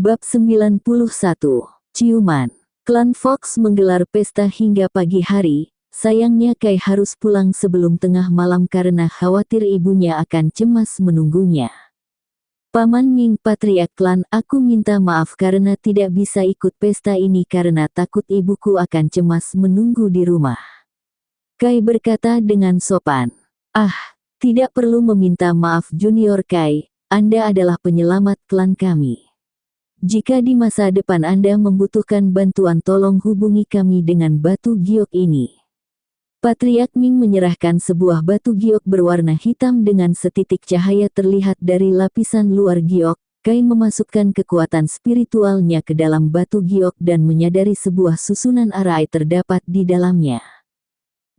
Bab 91. Ciuman. Klan Fox menggelar pesta hingga pagi hari. Sayangnya Kai harus pulang sebelum tengah malam karena khawatir ibunya akan cemas menunggunya. Paman Ming, patriark klan, aku minta maaf karena tidak bisa ikut pesta ini karena takut ibuku akan cemas menunggu di rumah. Kai berkata dengan sopan. Ah, tidak perlu meminta maaf Junior Kai, Anda adalah penyelamat klan kami. Jika di masa depan Anda membutuhkan bantuan, tolong hubungi kami dengan batu giok ini. Patriark Ming menyerahkan sebuah batu giok berwarna hitam dengan setitik cahaya terlihat dari lapisan luar giok. Kai memasukkan kekuatan spiritualnya ke dalam batu giok dan menyadari sebuah susunan arai terdapat di dalamnya.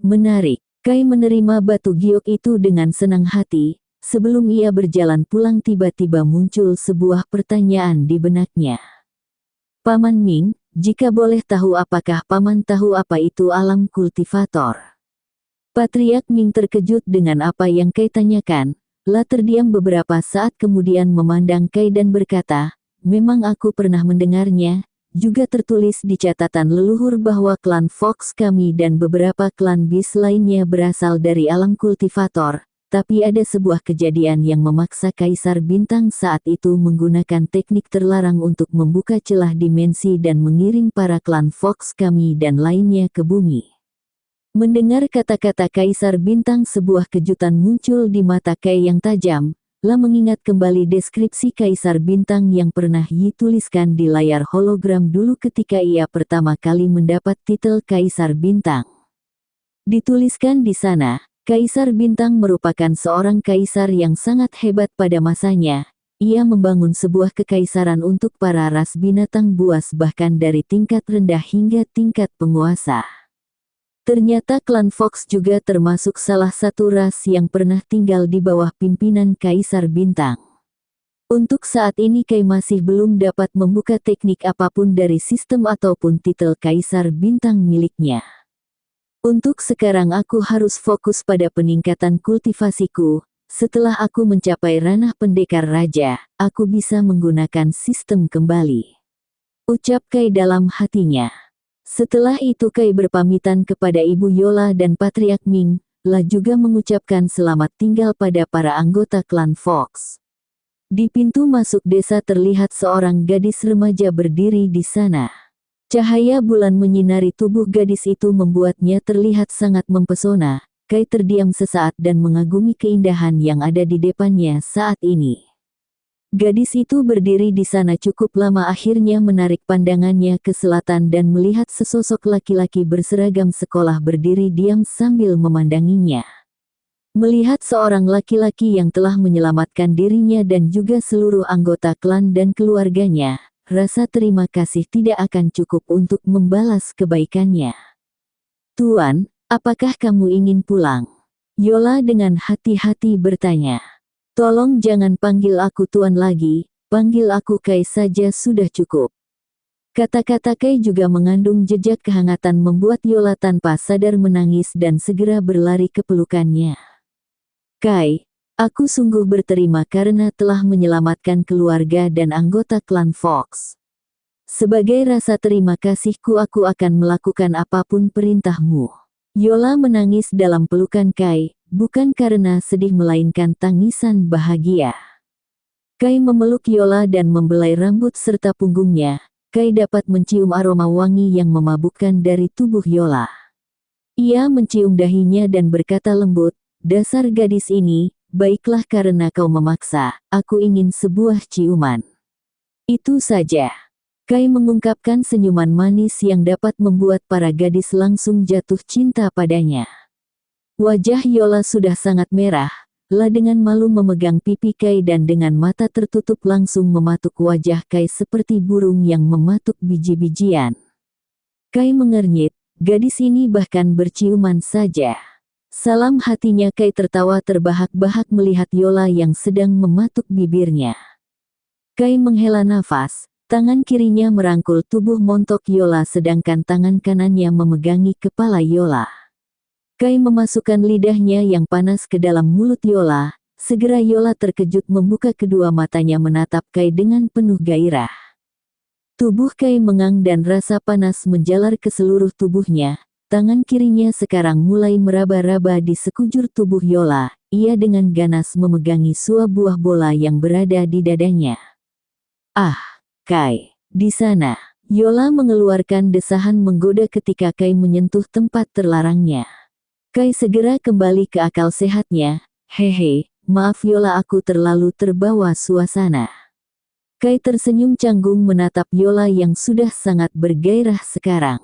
Menarik, Kai menerima batu giok itu dengan senang hati. Sebelum ia berjalan pulang tiba-tiba muncul sebuah pertanyaan di benaknya. Paman Ming, jika boleh tahu apakah paman tahu apa itu alam kultivator? Patriark Ming terkejut dengan apa yang Kai tanyakan, terdiam beberapa saat kemudian memandang Kai dan berkata, memang aku pernah mendengarnya, juga tertulis di catatan leluhur bahwa klan Fox kami dan beberapa klan bis lainnya berasal dari alam kultivator. Tapi ada sebuah kejadian yang memaksa Kaisar Bintang saat itu menggunakan teknik terlarang untuk membuka celah dimensi dan mengiring para klan Fox kami dan lainnya ke bumi. Mendengar kata-kata Kaisar Bintang, sebuah kejutan muncul di mata Kai yang tajam. Mengingat kembali deskripsi Kaisar Bintang yang pernah dituliskan di layar hologram dulu ketika ia pertama kali mendapat titel Kaisar Bintang. Dituliskan di sana, Kaisar Bintang merupakan seorang kaisar yang sangat hebat pada masanya. Ia membangun sebuah kekaisaran untuk para ras binatang buas bahkan dari tingkat rendah hingga tingkat penguasa. Ternyata klan Fox juga termasuk salah satu ras yang pernah tinggal di bawah pimpinan Kaisar Bintang. Untuk saat ini Kai masih belum dapat membuka teknik apapun dari sistem ataupun titel Kaisar Bintang miliknya. Untuk sekarang aku harus fokus pada peningkatan kultivasiku. Setelah aku mencapai ranah pendekar raja, aku bisa menggunakan sistem kembali. Ucap Kai dalam hatinya. Setelah itu Kai berpamitan kepada Ibu Yola dan Patriark Ming, juga mengucapkan selamat tinggal pada para anggota klan Fox. Di pintu masuk desa terlihat seorang gadis remaja berdiri di sana. Cahaya bulan menyinari tubuh gadis itu membuatnya terlihat sangat mempesona. Kai terdiam sesaat dan mengagumi keindahan yang ada di depannya saat ini. Gadis itu berdiri di sana cukup lama, akhirnya menarik pandangannya ke selatan dan melihat sesosok laki-laki berseragam sekolah berdiri diam sambil memandanginya. Melihat seorang laki-laki yang telah menyelamatkan dirinya dan juga seluruh anggota klan dan keluarganya, rasa terima kasih tidak akan cukup untuk membalas kebaikannya. Tuan, apakah kamu ingin pulang? Yola dengan hati-hati bertanya. Tolong jangan panggil aku Tuan lagi, panggil aku Kai saja sudah cukup. Kata-kata Kai juga mengandung jejak kehangatan membuat Yola tanpa sadar menangis dan segera berlari ke pelukannya. Kai, aku sungguh berterima karena telah menyelamatkan keluarga dan anggota klan Fox. Sebagai rasa terima kasihku aku akan melakukan apapun perintahmu. Yola menangis dalam pelukan Kai, bukan karena sedih melainkan tangisan bahagia. Kai memeluk Yola dan membelai rambut serta punggungnya. Kai dapat mencium aroma wangi yang memabukkan dari tubuh Yola. Ia mencium dahinya dan berkata lembut, dasar gadis ini, baiklah karena kau memaksa, aku ingin sebuah ciuman. Itu saja. Kai mengungkapkan senyuman manis yang dapat membuat para gadis langsung jatuh cinta padanya. Wajah Yola sudah sangat merah, dengan malu memegang pipi Kai dan dengan mata tertutup langsung mematuk wajah Kai seperti burung yang mematuk biji-bijian. Kai mengernyit, gadis ini bahkan berciuman saja. Salam hatinya Kai tertawa terbahak-bahak melihat Yola yang sedang mematuk bibirnya. Kai menghela nafas. Tangan kirinya merangkul tubuh montok Yola sedangkan tangan kanannya memegangi kepala Yola. Kai memasukkan lidahnya yang panas ke dalam mulut Yola. Segera Yola terkejut membuka kedua matanya menatap Kai dengan penuh gairah. Tubuh Kai mengang dan rasa panas menjalar ke seluruh tubuhnya. Tangan kirinya sekarang mulai meraba-raba di sekujur tubuh Yola. Ia dengan ganas memegangi sebuah bola yang berada di dadanya. Ah, Kai, di sana. Yola mengeluarkan desahan menggoda ketika Kai menyentuh tempat terlarangnya. Kai segera kembali ke akal sehatnya. Hehe, maaf Yola, aku terlalu terbawa suasana. Kai tersenyum canggung menatap Yola yang sudah sangat bergairah sekarang.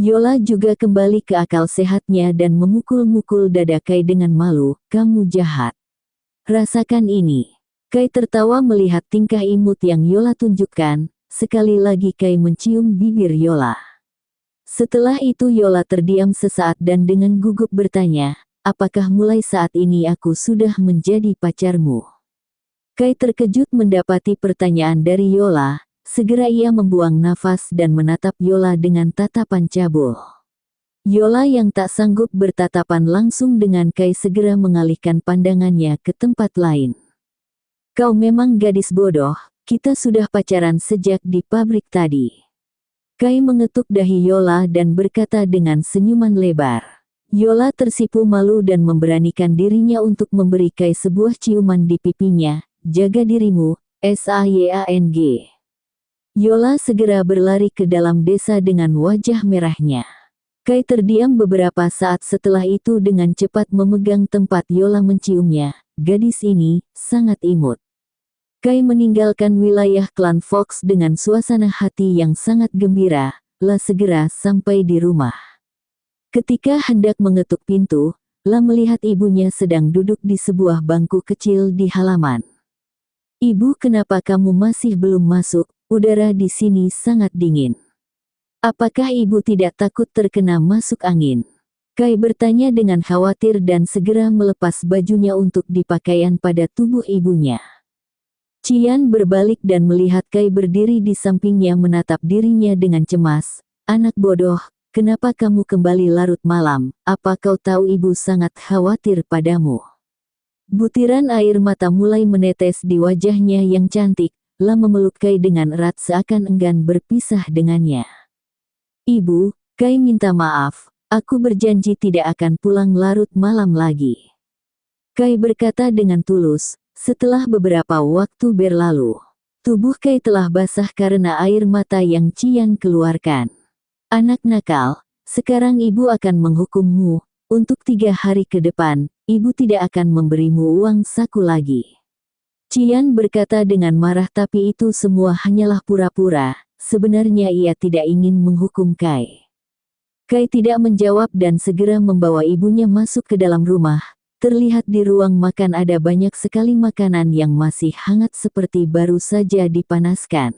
Yola juga kembali ke akal sehatnya dan memukul-mukul dada Kai dengan malu. Kamu jahat. Rasakan ini. Kai tertawa melihat tingkah imut yang Yola tunjukkan. Sekali lagi Kai mencium bibir Yola. Setelah itu Yola terdiam sesaat dan dengan gugup bertanya, apakah mulai saat ini aku sudah menjadi pacarmu? Kai terkejut mendapati pertanyaan dari Yola. Segera ia membuang nafas dan menatap Yola dengan tatapan cabul. Yola yang tak sanggup bertatapan langsung dengan Kai segera mengalihkan pandangannya ke tempat lain. Kau memang gadis bodoh, kita sudah pacaran sejak di pabrik tadi. Kai mengetuk dahi Yola dan berkata dengan senyuman lebar. Yola tersipu malu dan memberanikan dirinya untuk memberi Kai sebuah ciuman di pipinya. Jaga dirimu, Sayang. Yola segera berlari ke dalam desa dengan wajah merahnya. Kai terdiam beberapa saat setelah itu dengan cepat memegang tempat Yola menciumnya. Gadis ini sangat imut. Kai meninggalkan wilayah klan Fox dengan suasana hati yang sangat gembira. La segera sampai di rumah. Ketika hendak mengetuk pintu, La melihat ibunya sedang duduk di sebuah bangku kecil di halaman. Ibu, kenapa kamu masih belum masuk? Udara di sini sangat dingin. Apakah ibu tidak takut terkena masuk angin? Kai bertanya dengan khawatir dan segera melepas bajunya untuk dipakaian pada tubuh ibunya. Cian berbalik dan melihat Kai berdiri di sampingnya menatap dirinya dengan cemas. Anak bodoh, kenapa kamu kembali larut malam? Apa kau tahu ibu sangat khawatir padamu? Butiran air mata mulai menetes di wajahnya yang cantik. La memeluk Kai dengan erat seakan enggan berpisah dengannya. Ibu, Kai minta maaf. Aku berjanji tidak akan pulang larut malam lagi. Kai berkata dengan tulus. Setelah beberapa waktu berlalu, tubuh Kai telah basah karena air mata yang Cian keluarkan. Anak nakal, sekarang ibu akan menghukummu. Untuk 3 hari ke depan, ibu tidak akan memberimu uang saku lagi. Cian berkata dengan marah, tapi itu semua hanyalah pura-pura. Sebenarnya ia tidak ingin menghukum Kai. Kai tidak menjawab dan segera membawa ibunya masuk ke dalam rumah. Terlihat di ruang makan ada banyak sekali makanan yang masih hangat seperti baru saja dipanaskan.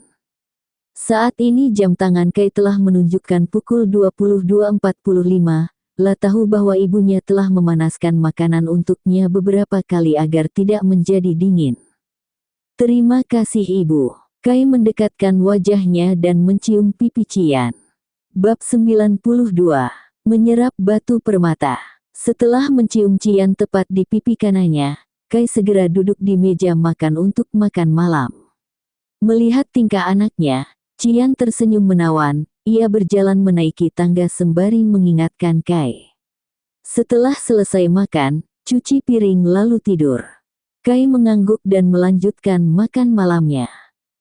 Saat ini jam tangan Kai telah menunjukkan pukul 22.45. La tahu bahwa ibunya telah memanaskan makanan untuknya beberapa kali agar tidak menjadi dingin. Terima kasih ibu. Kai mendekatkan wajahnya dan mencium pipi Cian. Bab 92. Menyerap batu permata. Setelah mencium Cian tepat di pipi kanannya, Kai segera duduk di meja makan untuk makan malam. Melihat tingkah anaknya, Cian tersenyum menawan. Ia berjalan menaiki tangga sembari mengingatkan Kai. Setelah selesai makan, cuci piring lalu tidur. Kai mengangguk dan melanjutkan makan malamnya.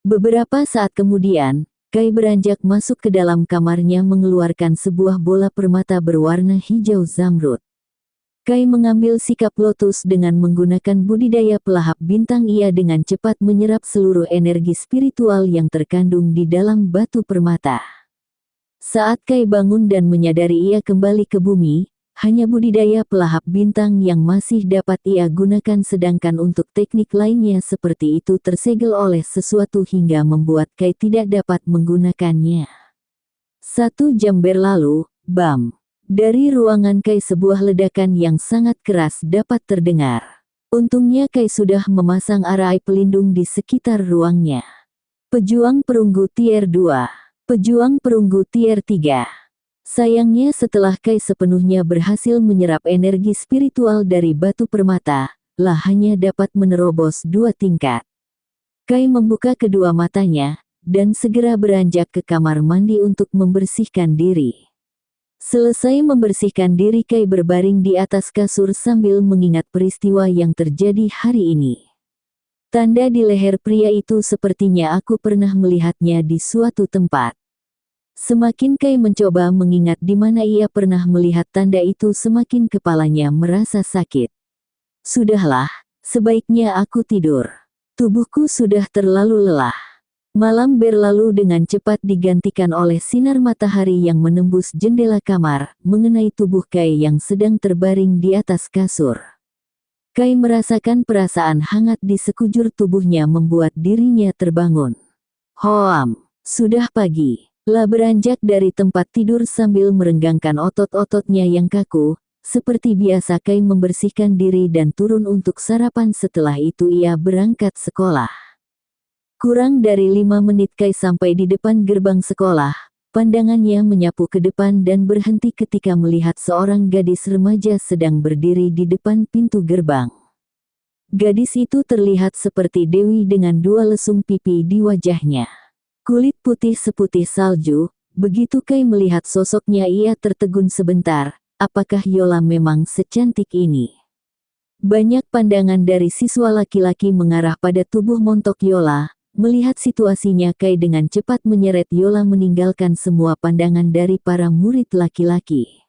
Beberapa saat kemudian, Kai beranjak masuk ke dalam kamarnya mengeluarkan sebuah bola permata berwarna hijau zamrud. Kai mengambil sikap lotus dengan menggunakan budidaya pelahap bintang. Ia dengan cepat menyerap seluruh energi spiritual yang terkandung di dalam batu permata. Saat Kai bangun dan menyadari ia kembali ke bumi, hanya budidaya pelahap bintang yang masih dapat ia gunakan, sedangkan untuk teknik lainnya seperti itu tersegel oleh sesuatu hingga membuat Kai tidak dapat menggunakannya. 1 jam berlalu, bam. Dari ruangan Kai sebuah ledakan yang sangat keras dapat terdengar. Untungnya Kai sudah memasang arai pelindung di sekitar ruangnya. Pejuang perunggu tier 2. Pejuang perunggu tier 3. Sayangnya setelah Kai sepenuhnya berhasil menyerap energi spiritual dari batu permata, La hanya dapat menerobos 2 tingkat. Kai membuka kedua matanya, dan segera beranjak ke kamar mandi untuk membersihkan diri. Selesai membersihkan diri, Kai berbaring di atas kasur sambil mengingat peristiwa yang terjadi hari ini. Tanda di leher pria itu sepertinya aku pernah melihatnya di suatu tempat. Semakin Kai mencoba mengingat di mana ia pernah melihat tanda itu, semakin kepalanya merasa sakit. Sudahlah, sebaiknya aku tidur. Tubuhku sudah terlalu lelah. Malam berlalu dengan cepat digantikan oleh sinar matahari yang menembus jendela kamar, mengenai tubuh Kai yang sedang terbaring di atas kasur. Kai merasakan perasaan hangat di sekujur tubuhnya membuat dirinya terbangun. Hoam, sudah pagi. La beranjak dari tempat tidur sambil merenggangkan otot-ototnya yang kaku. Seperti biasa Kai membersihkan diri dan turun untuk sarapan, setelah itu ia berangkat sekolah. Kurang dari 5 menit Kai sampai di depan gerbang sekolah. Pandangannya menyapu ke depan dan berhenti ketika melihat seorang gadis remaja sedang berdiri di depan pintu gerbang. Gadis itu terlihat seperti Dewi dengan 2 lesung pipi di wajahnya. Kulit putih seputih salju. Begitu Kai melihat sosoknya ia tertegun sebentar. Apakah Yola memang secantik ini? Banyak pandangan dari siswa laki-laki mengarah pada tubuh montok Yola. Melihat situasinya, Kai dengan cepat menyeret Yola meninggalkan semua pandangan dari para murid laki-laki.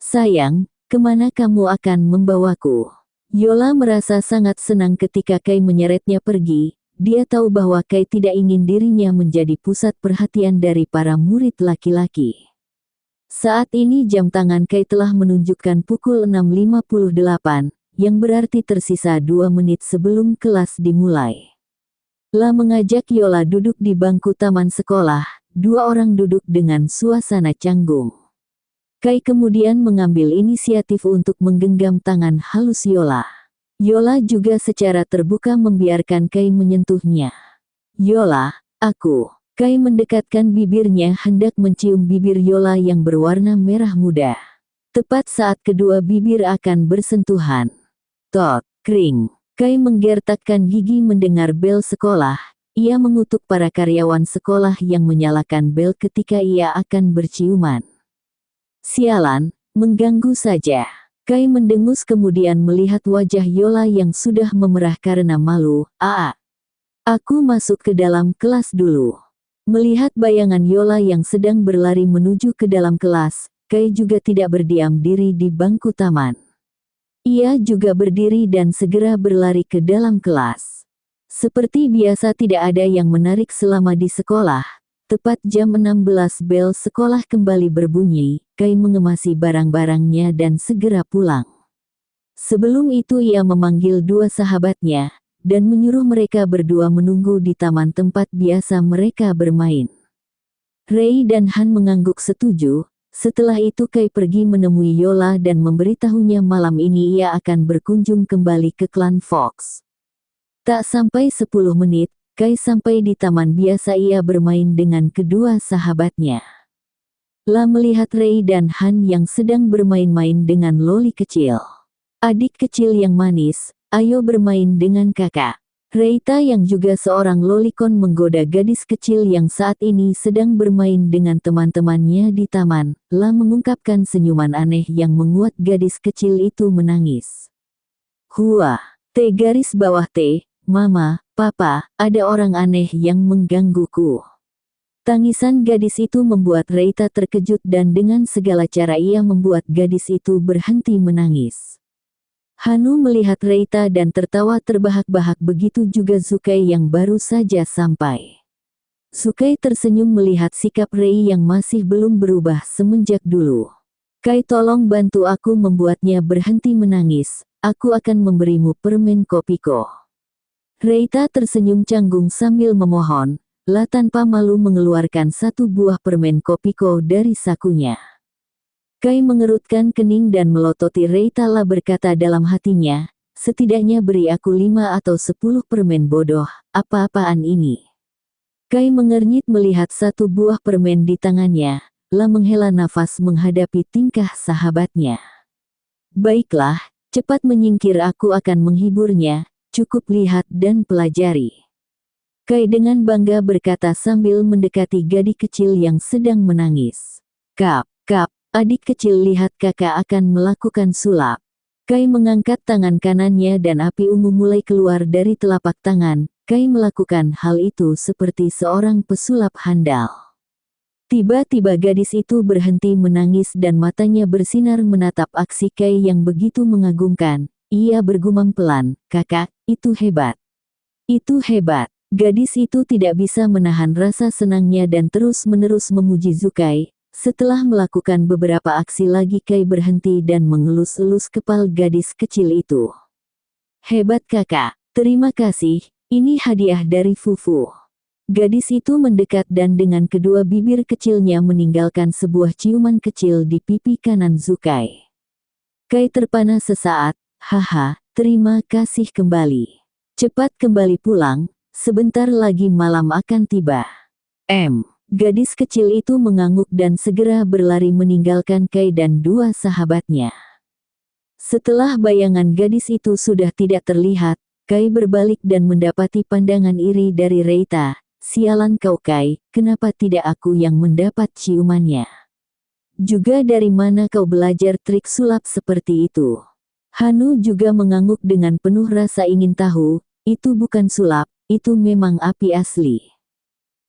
Sayang, kemana kamu akan membawaku? Yola merasa sangat senang ketika Kai menyeretnya pergi. Dia tahu bahwa Kai tidak ingin dirinya menjadi pusat perhatian dari para murid laki-laki. Saat ini jam tangan Kai telah menunjukkan pukul 6.58, yang berarti tersisa 2 menit sebelum kelas dimulai. La mengajak Yola duduk di bangku taman sekolah. 2 orang duduk dengan suasana canggung. Kai kemudian mengambil inisiatif untuk menggenggam tangan halus Yola. Yola juga secara terbuka membiarkan Kai menyentuhnya. Yola, aku. Kai mendekatkan bibirnya hendak mencium bibir Yola yang berwarna merah muda. Tepat saat kedua bibir akan bersentuhan. Tot, kring. Kai menggertakkan gigi mendengar bel sekolah. Ia mengutuk para karyawan sekolah yang menyalakan bel ketika ia akan berciuman. Sialan, mengganggu saja. Kai mendengus kemudian melihat wajah Yola yang sudah memerah karena malu. Aku masuk ke dalam kelas dulu. Melihat bayangan Yola yang sedang berlari menuju ke dalam kelas, Kai juga tidak berdiam diri di bangku taman. Ia juga berdiri dan segera berlari ke dalam kelas. Seperti biasa tidak ada yang menarik selama di sekolah. Tepat jam 16 bel sekolah kembali berbunyi. Kai mengemasi barang-barangnya dan segera pulang. Sebelum itu ia memanggil 2 sahabatnya dan menyuruh mereka berdua menunggu di taman tempat biasa mereka bermain. Ray dan Han mengangguk setuju. Setelah itu Kai pergi menemui Yola dan memberitahunya malam ini ia akan berkunjung kembali ke klan Fox. Tak sampai 10 menit, Kai sampai di taman biasa ia bermain dengan kedua sahabatnya. La melihat Ray dan Han yang sedang bermain-main dengan loli kecil. Adik kecil yang manis, ayo bermain dengan kakak. Reita yang juga seorang lolicon menggoda gadis kecil yang saat ini sedang bermain dengan teman-temannya di taman. La mengungkapkan senyuman aneh yang menguat gadis kecil itu menangis. Hua, T garis bawah T, Mama, Papa, ada orang aneh yang menggangguku. Tangisan gadis itu membuat Reita terkejut dan dengan segala cara ia membuat gadis itu berhenti menangis. Hanu melihat Reita dan tertawa terbahak-bahak, begitu juga Zukai yang baru saja sampai. Zukai tersenyum melihat sikap Rei yang masih belum berubah semenjak dulu. Kai, tolong bantu aku membuatnya berhenti menangis, aku akan memberimu permen kopiko. Reita tersenyum canggung sambil memohon. La tanpa malu mengeluarkan 1 buah permen kopiko dari sakunya. Kai mengerutkan kening dan melototi Reita. La berkata dalam hatinya, setidaknya beri aku 5 atau 10 permen bodoh, apa-apaan ini. Kai mengernyit melihat 1 buah permen di tangannya. La menghela nafas menghadapi tingkah sahabatnya. Baiklah, cepat menyingkir, aku akan menghiburnya, cukup lihat dan pelajari. Kai dengan bangga berkata sambil mendekati gadis kecil yang sedang menangis. Kap, adik kecil, lihat kakak akan melakukan sulap. Kai mengangkat tangan kanannya dan api ungu mulai keluar dari telapak tangan. Kai melakukan hal itu seperti seorang pesulap handal. Tiba-tiba gadis itu berhenti menangis dan matanya bersinar menatap aksi Kai yang begitu mengagumkan. Ia bergumam pelan, kakak, itu hebat. Itu hebat. Gadis itu tidak bisa menahan rasa senangnya dan terus-menerus memuji Zukai. Setelah melakukan beberapa aksi lagi, Kai berhenti dan mengelus-elus kepala gadis kecil itu. Hebat kakak, terima kasih, ini hadiah dari Fufu. Gadis itu mendekat dan dengan kedua bibir kecilnya meninggalkan sebuah ciuman kecil di pipi kanan Zukai. Kai terpana sesaat, haha, terima kasih kembali. Cepat kembali pulang. Sebentar lagi malam akan tiba. Gadis kecil itu mengangguk dan segera berlari meninggalkan Kai dan dua sahabatnya. Setelah bayangan gadis itu sudah tidak terlihat, Kai berbalik dan mendapati pandangan iri dari Reita. Sialan kau Kai, kenapa tidak aku yang mendapat ciumannya? Juga dari mana kau belajar trik sulap seperti itu? Hanu juga mengangguk dengan penuh rasa ingin tahu, itu bukan sulap. Itu memang api asli.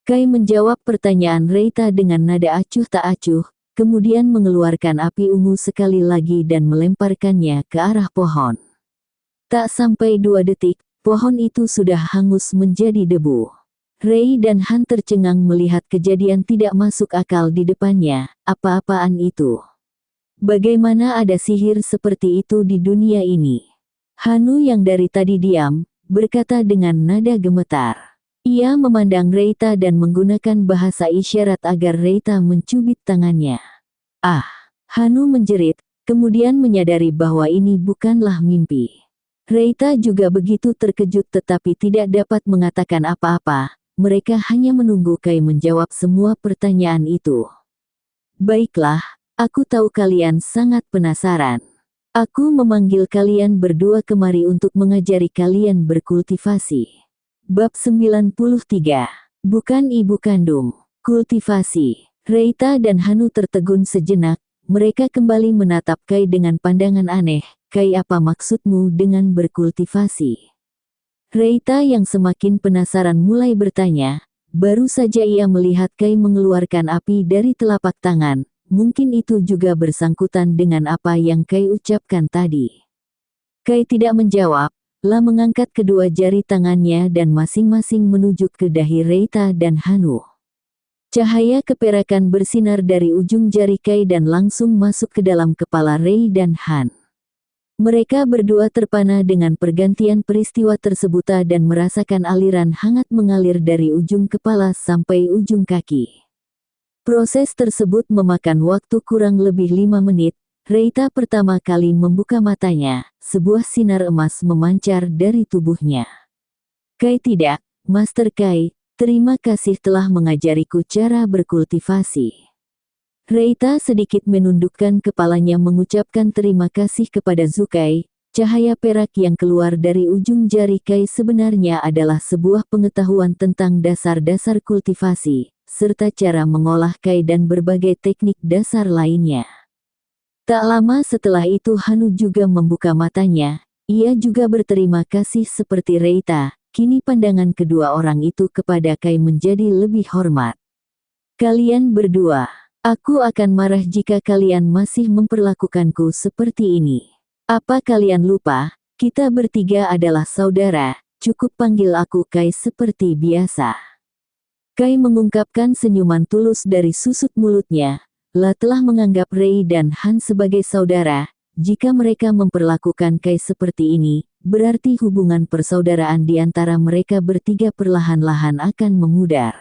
Kai menjawab pertanyaan Reita dengan nada acuh tak acuh, kemudian mengeluarkan api ungu sekali lagi dan melemparkannya ke arah pohon. Tak sampai 2 detik, pohon itu sudah hangus menjadi debu. Rei dan Han tercengang melihat kejadian tidak masuk akal di depannya. Apa-apaan itu? Bagaimana ada sihir seperti itu di dunia ini? Hanu yang dari tadi diam, berkata dengan nada gemetar. Ia memandang Reita dan menggunakan bahasa isyarat agar Reita mencubit tangannya. Ah! Hanu menjerit, kemudian menyadari bahwa ini bukanlah mimpi. Reita juga begitu terkejut tetapi tidak dapat mengatakan apa-apa. Mereka hanya menunggu Kai menjawab semua pertanyaan itu. Baiklah, aku tahu kalian sangat penasaran. Aku memanggil kalian berdua kemari untuk mengajari kalian berkultivasi. Bab 93. Bukan ibu kandung. Kultivasi. Reita dan Hanu tertegun sejenak. Mereka kembali menatap Kai dengan pandangan aneh. Kai, apa maksudmu dengan berkultivasi? Reita yang semakin penasaran mulai bertanya. Baru saja ia melihat Kai mengeluarkan api dari telapak tangan. Mungkin itu juga bersangkutan dengan apa yang Kai ucapkan tadi. Kai tidak menjawab, lah mengangkat kedua jari tangannya dan masing-masing menuju ke dahi Reita dan Hanu. Cahaya keperakan bersinar dari ujung jari Kai dan langsung masuk ke dalam kepala Rei dan Han. Mereka berdua terpana dengan pergantian peristiwa tersebut dan merasakan aliran hangat mengalir dari ujung kepala sampai ujung kaki. Proses tersebut memakan waktu kurang lebih 5 menit. Reita pertama kali membuka matanya, sebuah sinar emas memancar dari tubuhnya. Kai, tidak, Master Kai, terima kasih telah mengajariku cara berkultivasi. Reita sedikit menundukkan kepalanya mengucapkan terima kasih kepada Zukai. Cahaya perak yang keluar dari ujung jari Kai sebenarnya adalah sebuah pengetahuan tentang dasar-dasar kultivasi, serta cara mengolah Kai dan berbagai teknik dasar lainnya. Tak lama setelah itu Hanu juga membuka matanya, ia juga berterima kasih seperti Reita. Kini pandangan kedua orang itu kepada Kai menjadi lebih hormat. Kalian berdua, aku akan marah jika kalian masih memperlakukanku seperti ini. Apa kalian lupa, kita bertiga adalah saudara, cukup panggil aku Kai seperti biasa. Kai mengungkapkan senyuman tulus dari susut mulutnya. Lah telah menganggap Rei dan Han sebagai saudara. Jika mereka memperlakukan Kai seperti ini, berarti hubungan persaudaraan di antara mereka bertiga perlahan-lahan akan memudar.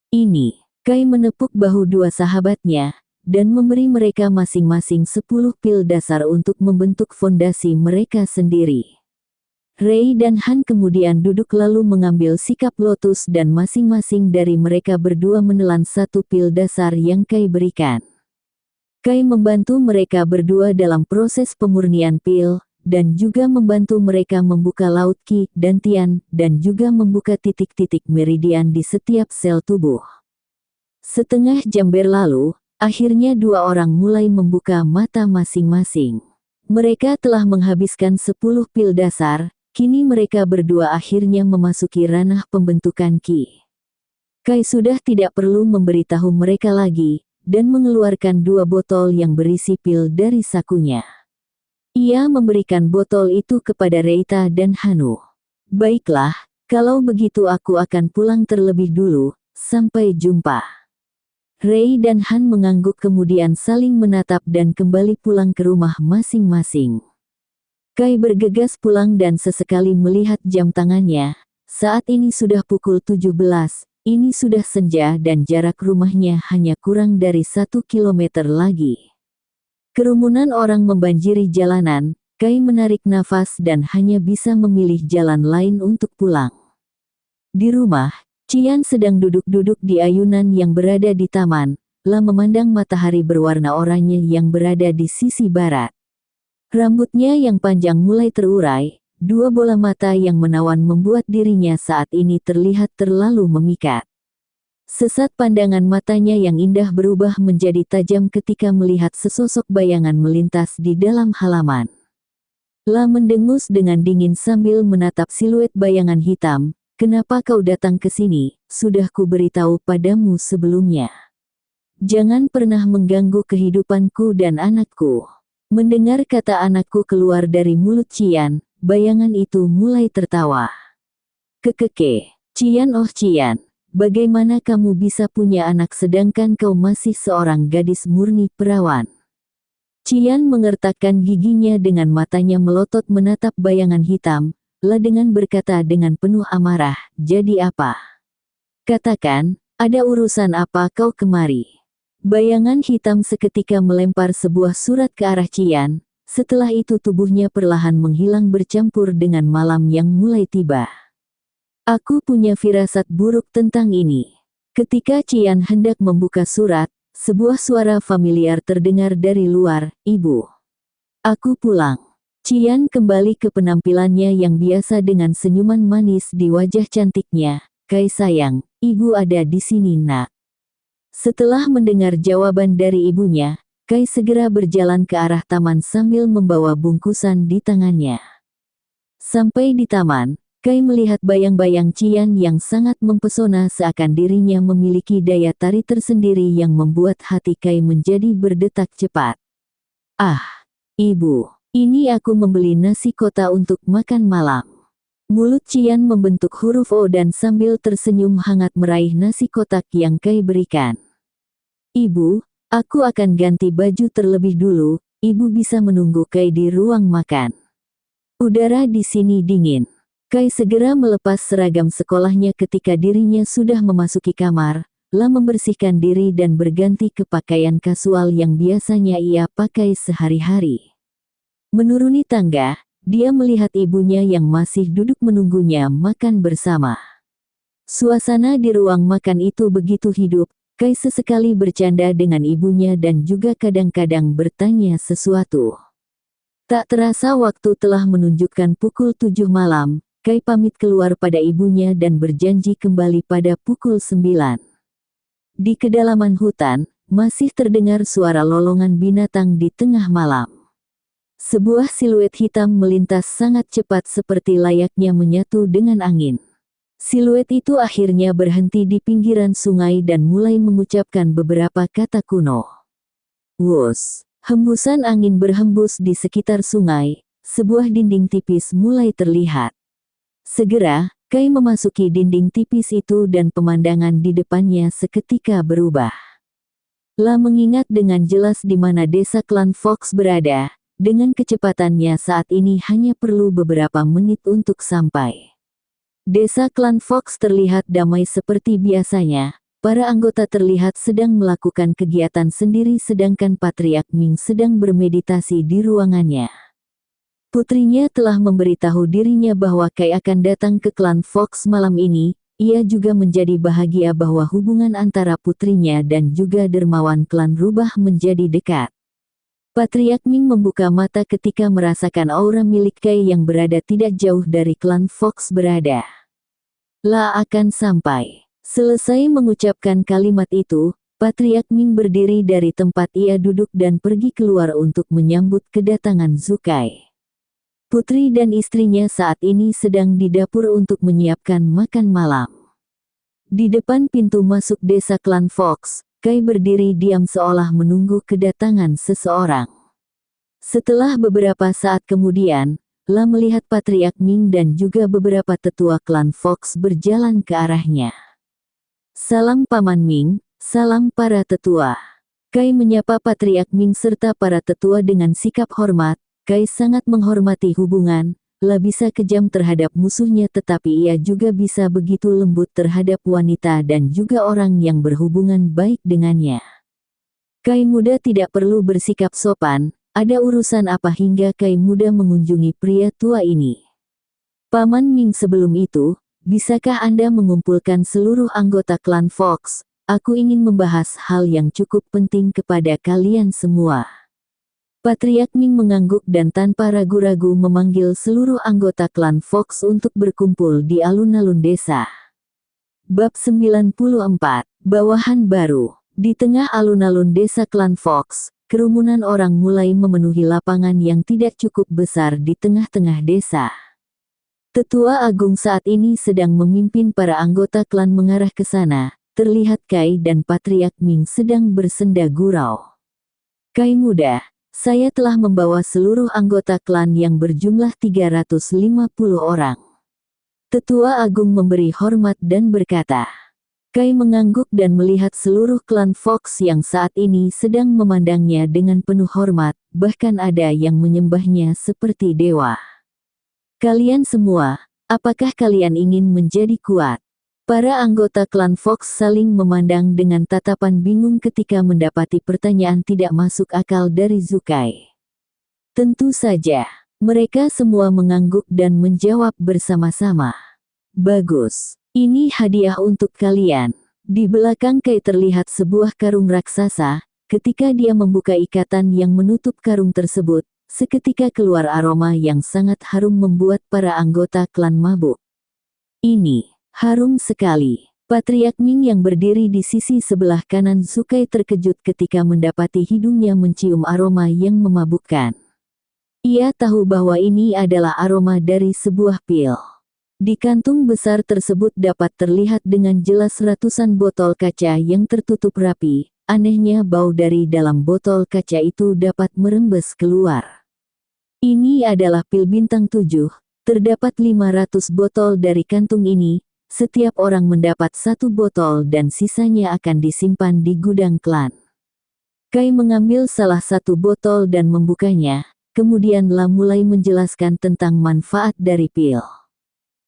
Ini, Kai menepuk bahu dua sahabatnya, dan memberi mereka masing-masing 10 pil dasar untuk membentuk fondasi mereka sendiri. Rei dan Han kemudian duduk lalu mengambil sikap lotus dan masing-masing dari mereka berdua menelan 1 pil dasar yang Kai berikan. Kai membantu mereka berdua dalam proses pemurnian pil, dan juga membantu mereka membuka laut Qi dan Tian, dan juga membuka titik-titik meridian di setiap sel tubuh. Setengah jam berlalu, akhirnya dua orang mulai membuka mata masing-masing. Mereka telah menghabiskan 10 pil dasar, kini mereka berdua akhirnya memasuki ranah pembentukan Qi. Kai sudah tidak perlu memberitahu mereka lagi, dan mengeluarkan 2 botol yang berisi pil dari sakunya. Ia memberikan botol itu kepada Reita dan Hanu. Baiklah, kalau begitu aku akan pulang terlebih dulu, sampai jumpa. Rei dan Han mengangguk kemudian saling menatap dan kembali pulang ke rumah masing-masing. Kai bergegas pulang dan sesekali melihat jam tangannya. Saat ini sudah pukul 17, ini sudah senja dan jarak rumahnya hanya kurang dari 1 kilometer lagi. Kerumunan orang membanjiri jalanan, Kai menarik nafas dan hanya bisa memilih jalan lain untuk pulang. Di rumah, Cian sedang duduk-duduk di ayunan yang berada di taman, memandang matahari berwarna oranye yang berada di sisi barat. Rambutnya yang panjang mulai terurai, 2 bola mata yang menawan membuat dirinya saat ini terlihat terlalu memikat. Sesat pandangan matanya yang indah berubah menjadi tajam ketika melihat sesosok bayangan melintas di dalam halaman. Mendengus dengan dingin sambil menatap siluet bayangan hitam. Kenapa kau datang ke sini? Sudah ku beritahu padamu sebelumnya. Jangan pernah mengganggu kehidupanku dan anakku. Mendengar kata anakku keluar dari mulut Cian, bayangan itu mulai tertawa. Kekeke, Cian, oh Cian, bagaimana kamu bisa punya anak sedangkan kau masih seorang gadis murni perawan? Cian mengertakkan giginya dengan matanya melotot menatap bayangan hitam, dengan berkata dengan penuh amarah, jadi apa? Katakan, ada urusan apa kau kemari? Bayangan hitam seketika melempar sebuah surat ke arah Cian, setelah itu tubuhnya perlahan menghilang bercampur dengan malam yang mulai tiba. Aku punya firasat buruk tentang ini. Ketika Cian hendak membuka surat, sebuah suara familiar terdengar dari luar, Ibu. Aku pulang. Cian kembali ke penampilannya yang biasa dengan senyuman manis di wajah cantiknya. Kai sayang, ibu ada di sini nak. Setelah mendengar jawaban dari ibunya, Kai segera berjalan ke arah taman sambil membawa bungkusan di tangannya. Sampai di taman, Kai melihat bayang-bayang Cian yang sangat mempesona seakan dirinya memiliki daya tarik tersendiri yang membuat hati Kai menjadi berdetak cepat. Ah, ibu, ini aku membeli nasi kota untuk makan malam. Mulut Cian membentuk huruf O dan sambil tersenyum hangat meraih nasi kotak yang Kai berikan. Ibu, aku akan ganti baju terlebih dulu, ibu bisa menunggu Kai di ruang makan. Udara di sini dingin. Kai segera melepas seragam sekolahnya ketika dirinya sudah memasuki kamar, membersihkan diri dan berganti ke pakaian kasual yang biasanya ia pakai sehari-hari. Menuruni tangga, dia melihat ibunya yang masih duduk menunggunya makan bersama. Suasana di ruang makan itu begitu hidup, Kai sesekali bercanda dengan ibunya dan juga kadang-kadang bertanya sesuatu. Tak terasa waktu telah menunjukkan pukul 7 malam, Kai pamit keluar pada ibunya dan berjanji kembali pada pukul 9. Di kedalaman hutan, masih terdengar suara lolongan binatang di tengah malam. Sebuah siluet hitam melintas sangat cepat seperti layaknya menyatu dengan angin. Siluet itu akhirnya berhenti di pinggiran sungai dan mulai mengucapkan beberapa kata kuno. Wus, hembusan angin berhembus di sekitar sungai, sebuah dinding tipis mulai terlihat. Segera, Kai memasuki dinding tipis itu dan pemandangan di depannya seketika berubah. Mengingat dengan jelas di mana desa klan Fox berada. Dengan kecepatannya saat ini hanya perlu beberapa menit untuk sampai. Desa klan Fox terlihat damai seperti biasanya, para anggota terlihat sedang melakukan kegiatan sendiri sedangkan Patriark Ming sedang bermeditasi di ruangannya. Putrinya telah memberitahu dirinya bahwa Kai akan datang ke klan Fox malam ini, ia juga menjadi bahagia bahwa hubungan antara putrinya dan juga dermawan klan rubah menjadi dekat. Patriark Ming membuka mata ketika merasakan aura milik Kai yang berada tidak jauh dari klan Fox berada. "La akan sampai." Selesai mengucapkan kalimat itu, Patriark Ming berdiri dari tempat ia duduk dan pergi keluar untuk menyambut kedatangan Zukai. Putri dan istrinya saat ini sedang di dapur untuk menyiapkan makan malam. Di depan pintu masuk desa klan Fox, Kai berdiri diam seolah menunggu kedatangan seseorang. Setelah beberapa saat kemudian, La melihat Patriark Ming dan juga beberapa tetua klan Fox berjalan ke arahnya. "Salam Paman Ming, salam para tetua." Kai menyapa Patriark Ming serta para tetua dengan sikap hormat. Kai sangat menghormati hubungan. La bisa kejam terhadap musuhnya tetapi ia juga bisa begitu lembut terhadap wanita dan juga orang yang berhubungan baik dengannya. Kai muda tidak perlu bersikap sopan, ada urusan apa hingga Kai muda mengunjungi pria tua ini? "Paman Ming, sebelum itu, bisakah Anda mengumpulkan seluruh anggota klan Fox? Aku ingin membahas hal yang cukup penting kepada kalian semua." Patriark Ming mengangguk dan tanpa ragu-ragu memanggil seluruh anggota klan Fox untuk berkumpul di alun-alun desa. Bab 94, Bawahan Baru. Di tengah alun-alun desa klan Fox, kerumunan orang mulai memenuhi lapangan yang tidak cukup besar di tengah-tengah desa. Tetua Agung saat ini sedang memimpin para anggota klan mengarah ke sana. Terlihat Kai dan Patriark Ming sedang bersenda gurau. "Kai muda, saya telah membawa seluruh anggota klan yang berjumlah 350 orang." Tetua Agung memberi hormat dan berkata. Kai mengangguk dan melihat seluruh klan Fox yang saat ini sedang memandangnya dengan penuh hormat, bahkan ada yang menyembahnya seperti dewa. "Kalian semua, apakah kalian ingin menjadi kuat?" Para anggota klan Fox saling memandang dengan tatapan bingung ketika mendapati pertanyaan tidak masuk akal dari Zukai. Tentu saja, mereka semua mengangguk dan menjawab bersama-sama. "Bagus, ini hadiah untuk kalian." Di belakang Kai terlihat sebuah karung raksasa. Ketika dia membuka ikatan yang menutup karung tersebut, seketika keluar aroma yang sangat harum membuat para anggota klan mabuk. "Ini harum sekali." Patriark Ming yang berdiri di sisi sebelah kanan Zukai terkejut ketika mendapati hidungnya mencium aroma yang memabukkan. Ia tahu bahwa ini adalah aroma dari sebuah pil. Di kantung besar tersebut dapat terlihat dengan jelas ratusan botol kaca yang tertutup rapi. Anehnya bau dari dalam botol kaca itu dapat merembes keluar. Ini adalah pil bintang 7. Terdapat 500 botol dari kantung ini. Setiap orang mendapat 1 botol dan sisanya akan disimpan di gudang klan. Kai mengambil salah satu botol dan membukanya, kemudian La mulai menjelaskan tentang manfaat dari pil.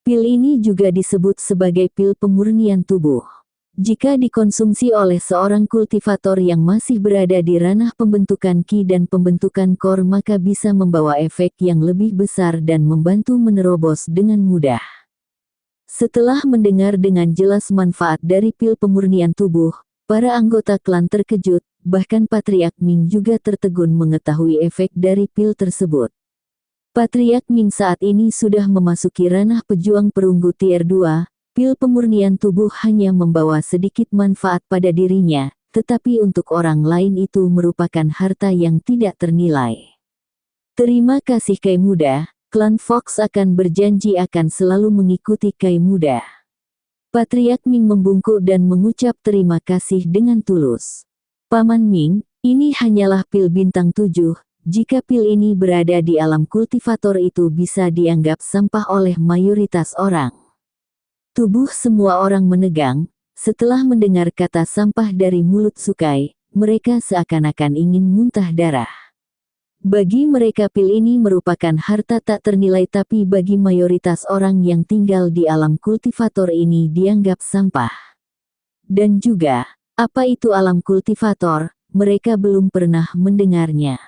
Pil ini juga disebut sebagai pil pemurnian tubuh. Jika dikonsumsi oleh seorang kultivator yang masih berada di ranah pembentukan Ki dan pembentukan Core maka bisa membawa efek yang lebih besar dan membantu menerobos dengan mudah. Setelah mendengar dengan jelas manfaat dari pil pemurnian tubuh, para anggota klan terkejut, bahkan Patriark Ming juga tertegun mengetahui efek dari pil tersebut. Patriark Ming saat ini sudah memasuki ranah pejuang perunggu tier 2, pil pemurnian tubuh hanya membawa sedikit manfaat pada dirinya, tetapi untuk orang lain itu merupakan harta yang tidak ternilai. "Terima kasih Kai muda. Klan Fox akan berjanji akan selalu mengikuti Kai muda." Patriark Ming membungkuk dan mengucap terima kasih dengan tulus. "Paman Ming, ini hanyalah pil bintang 7. Jika pil ini berada di alam kultivator itu bisa dianggap sampah oleh mayoritas orang." Tubuh semua orang menegang. Setelah mendengar kata sampah dari mulut Zukai, mereka seakan-akan ingin muntah darah. Bagi mereka pil ini merupakan harta tak ternilai tapi bagi mayoritas orang yang tinggal di alam kultivator ini dianggap sampah. Dan juga, apa itu alam kultivator? Mereka belum pernah mendengarnya.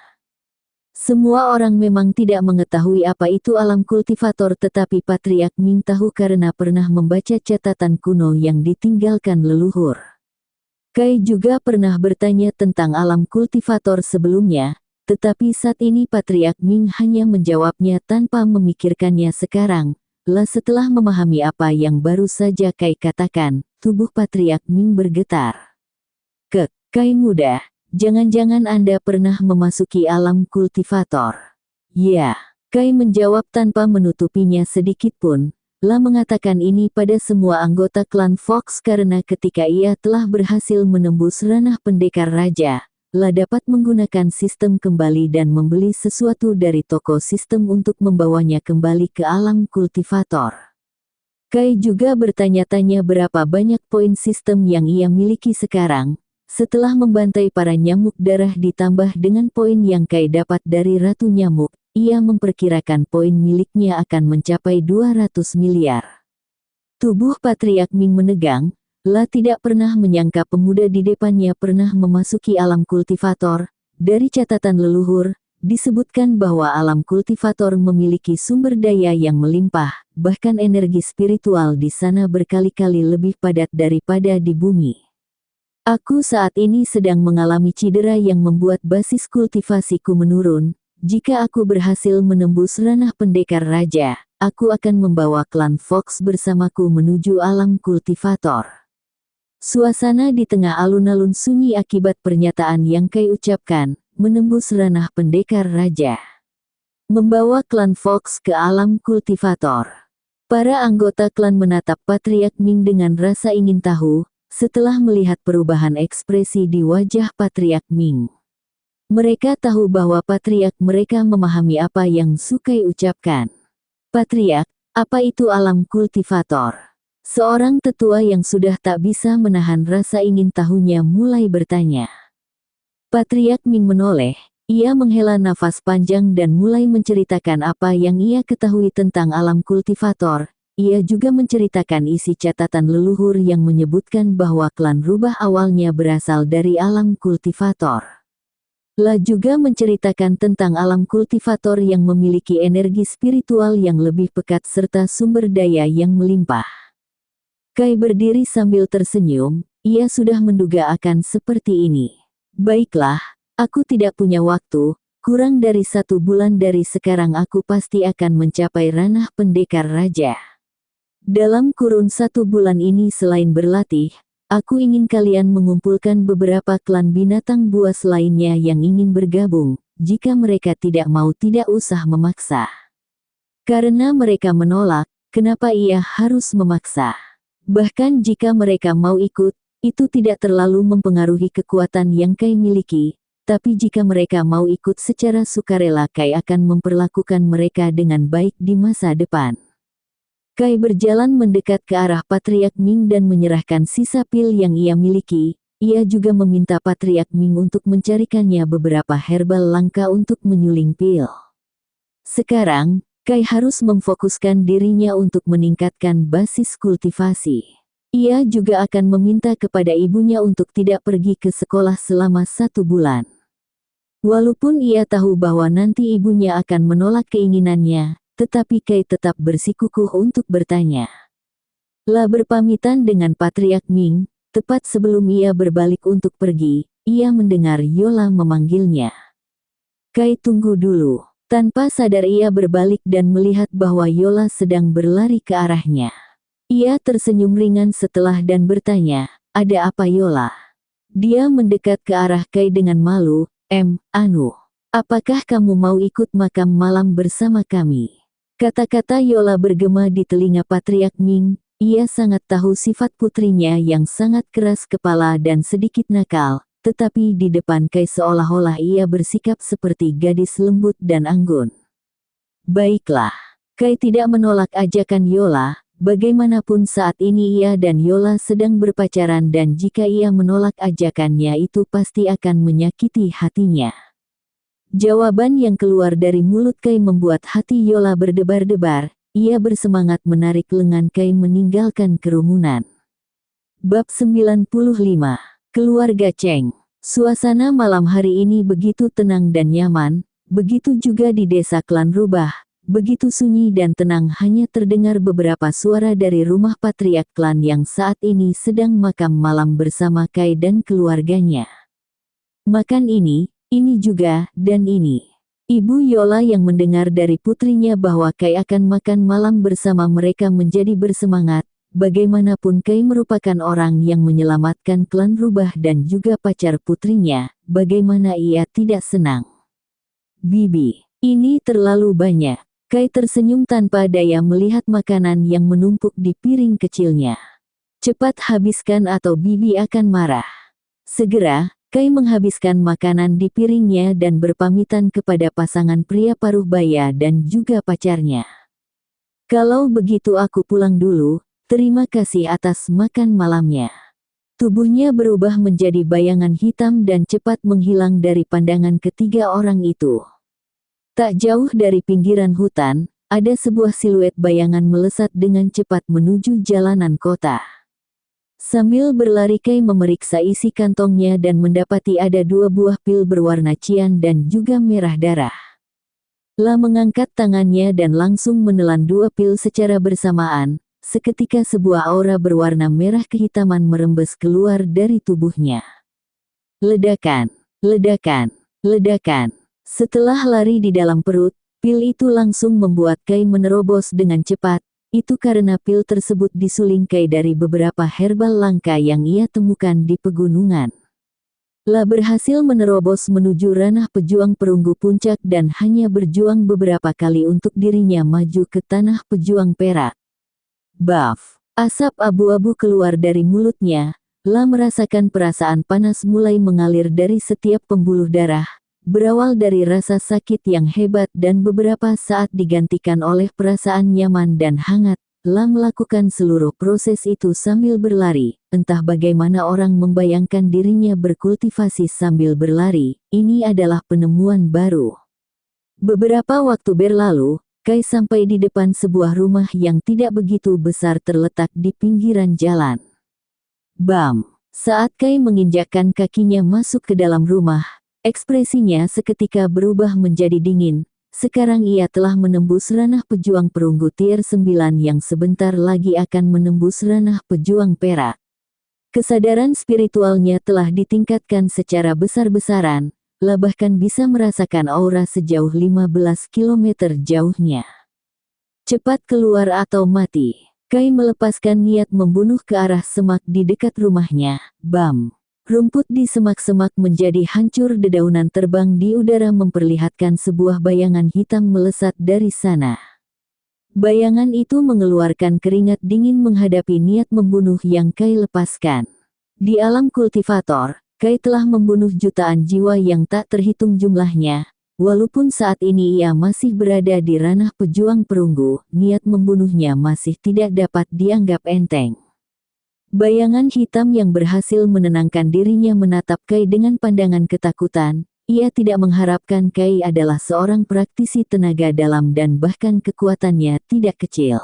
Semua orang memang tidak mengetahui apa itu alam kultivator tetapi Patriark Ming tahu karena pernah membaca catatan kuno yang ditinggalkan leluhur. Kai juga pernah bertanya tentang alam kultivator sebelumnya. tetapi saat ini Patriark Ming hanya menjawabnya tanpa memikirkannya sekarang. Setelah memahami apa yang baru saja Kai katakan, tubuh Patriark Ming bergetar. Kai muda, jangan-jangan Anda pernah memasuki alam kultivator? Ya, Kai menjawab tanpa menutupinya sedikit pun. Mengatakan ini pada semua anggota klan Fox karena ketika ia telah berhasil menembus ranah pendekar raja, dapat menggunakan sistem kembali dan membeli sesuatu dari toko sistem untuk membawanya kembali ke alam kultivator. Kai juga bertanya-tanya berapa banyak poin sistem yang ia miliki sekarang. Setelah membantai para nyamuk darah ditambah dengan poin yang Kai dapat dari Ratu Nyamuk, ia memperkirakan poin miliknya akan mencapai 200 miliar. Tubuh Patriark Ming menegang, tidak pernah menyangka pemuda di depannya pernah memasuki alam kultivator. Dari catatan leluhur, disebutkan bahwa alam kultivator memiliki sumber daya yang melimpah, bahkan energi spiritual di sana berkali-kali lebih padat daripada di bumi. Aku saat ini sedang mengalami cedera yang membuat basis kultivasiku menurun. Jika aku berhasil menembus ranah pendekar raja, aku akan membawa klan Fox bersamaku menuju alam kultivator. Suasana di tengah alun-alun sunyi akibat pernyataan yang Kai ucapkan, menembus ranah pendekar raja. Membawa klan Fox ke alam kultivator. Para anggota klan menatap Patriark Ming dengan rasa ingin tahu. Setelah melihat perubahan ekspresi di wajah Patriark Ming, mereka tahu bahwa Patriark mereka memahami apa yang Sukai ucapkan. Patriark, apa itu alam kultivator? Seorang tetua yang sudah tak bisa menahan rasa ingin tahunya mulai bertanya. Patriark Ming menoleh, ia menghela nafas panjang dan mulai menceritakan apa yang ia ketahui tentang alam kultivator. Ia juga menceritakan isi catatan leluhur yang menyebutkan bahwa klan rubah awalnya berasal dari alam kultivator. Juga menceritakan tentang alam kultivator yang memiliki energi spiritual yang lebih pekat serta sumber daya yang melimpah. Kai berdiri sambil tersenyum, ia sudah menduga akan seperti ini. Baiklah, aku tidak punya waktu, kurang dari 1 bulan dari sekarang aku pasti akan mencapai ranah pendekar raja. Dalam kurun 1 bulan ini selain berlatih, aku ingin kalian mengumpulkan beberapa klan binatang buas lainnya yang ingin bergabung. Jika mereka tidak mau tidak usah memaksa. Karena mereka menolak, kenapa ia harus memaksa? Bahkan jika mereka mau ikut, itu tidak terlalu mempengaruhi kekuatan yang Kai miliki. Tapi jika mereka mau ikut secara sukarela Kai akan memperlakukan mereka dengan baik di masa depan. Kai berjalan mendekat ke arah Patriark Ming dan menyerahkan sisa pil yang ia miliki. Ia juga meminta Patriark Ming untuk mencarikannya beberapa herbal langka untuk menyuling pil. Sekarang, Kai harus memfokuskan dirinya untuk meningkatkan basis kultivasi. Ia juga akan meminta kepada ibunya untuk tidak pergi ke sekolah selama 1 bulan. Walaupun ia tahu bahwa nanti ibunya akan menolak keinginannya, tetapi Kai tetap bersikukuh untuk bertanya. Berpamitan dengan Patriark Ming, tepat sebelum ia berbalik untuk pergi, ia mendengar Yola memanggilnya. Kai tunggu dulu. Tanpa sadar ia berbalik dan melihat bahwa Yola sedang berlari ke arahnya. Ia tersenyum ringan setelah dan bertanya, ada apa Yola? Dia mendekat ke arah Kai dengan malu, apakah kamu mau ikut makam malam bersama kami? Kata-kata Yola bergema di telinga Patriark Ming. Ia sangat tahu sifat putrinya yang sangat keras kepala dan sedikit nakal, tetapi di depan Kai seolah-olah ia bersikap seperti gadis lembut dan anggun. Baiklah, Kai tidak menolak ajakan Yola. Bagaimanapun saat ini ia dan Yola sedang berpacaran dan jika ia menolak ajakannya itu pasti akan menyakiti hatinya. Jawaban yang keluar dari mulut Kai membuat hati Yola berdebar-debar. Ia bersemangat menarik lengan Kai meninggalkan kerumunan. Bab 95. Keluarga Cheng. Suasana malam hari ini begitu tenang dan nyaman, begitu juga di desa klan rubah, begitu sunyi dan tenang hanya terdengar beberapa suara dari rumah patriark klan yang saat ini sedang makam malam bersama Kai dan keluarganya. Makan ini, Ini juga, dan ini. Ibu Yola yang mendengar dari putrinya bahwa Kai akan makan malam bersama mereka menjadi bersemangat. Bagaimanapun Kai merupakan orang yang menyelamatkan klan rubah dan juga pacar putrinya, bagaimana ia tidak senang. Bibi, ini terlalu banyak. Kai tersenyum tanpa daya melihat makanan yang menumpuk di piring kecilnya. Cepat habiskan atau Bibi akan marah. Segera, Kai menghabiskan makanan di piringnya dan berpamitan kepada pasangan pria paruh baya dan juga pacarnya. Kalau begitu aku pulang dulu, terima kasih atas makan malamnya. Tubuhnya berubah menjadi bayangan hitam dan cepat menghilang dari pandangan ketiga orang itu. Tak jauh dari pinggiran hutan, ada sebuah siluet bayangan melesat dengan cepat menuju jalanan kota. Sambil berlari Kai memeriksa isi kantongnya dan mendapati ada 2 buah pil berwarna cian dan juga merah darah. La mengangkat tangannya dan langsung menelan 2 pil secara bersamaan, seketika sebuah aura berwarna merah kehitaman merembes keluar dari tubuhnya. Ledakan, ledakan, ledakan. Setelah lari di dalam perut, pil itu langsung membuat Kai menerobos dengan cepat. Itu karena pil tersebut disuling Kai dari beberapa herbal langka yang ia temukan di pegunungan. La berhasil menerobos menuju ranah pejuang perunggu puncak dan hanya berjuang beberapa kali untuk dirinya maju ke tanah pejuang perak. Baf! Asap abu-abu keluar dari mulutnya. La merasakan perasaan panas mulai mengalir dari setiap pembuluh darah. Berawal dari rasa sakit yang hebat dan beberapa saat digantikan oleh perasaan nyaman dan hangat. La melakukan seluruh proses itu sambil berlari. Entah bagaimana orang membayangkan dirinya berkultivasi sambil berlari, ini adalah penemuan baru. Beberapa waktu berlalu, Kai sampai di depan sebuah rumah yang tidak begitu besar terletak di pinggiran jalan. Bam! Saat Kai menginjakkan kakinya masuk ke dalam rumah, ekspresinya seketika berubah menjadi dingin. Sekarang ia telah menembus ranah pejuang perunggu tier 9 yang sebentar lagi akan menembus ranah pejuang perak. Kesadaran spiritualnya telah ditingkatkan secara besar-besaran, La bahkan bisa merasakan aura sejauh 15 km jauhnya. Cepat keluar atau mati. Kai melepaskan niat membunuh ke arah semak di dekat rumahnya. Bam! Rumput di semak-semak menjadi hancur, dedaunan terbang di udara memperlihatkan sebuah bayangan hitam melesat dari sana. Bayangan itu mengeluarkan keringat dingin menghadapi niat membunuh yang Kai lepaskan. Di alam kultivator, Kai telah membunuh jutaan jiwa yang tak terhitung jumlahnya. Walaupun saat ini ia masih berada di ranah pejuang perunggu, niat membunuhnya masih tidak dapat dianggap enteng. Bayangan hitam yang berhasil menenangkan dirinya menatap Kai dengan pandangan ketakutan. Ia tidak mengharapkan Kai adalah seorang praktisi tenaga dalam dan bahkan kekuatannya tidak kecil.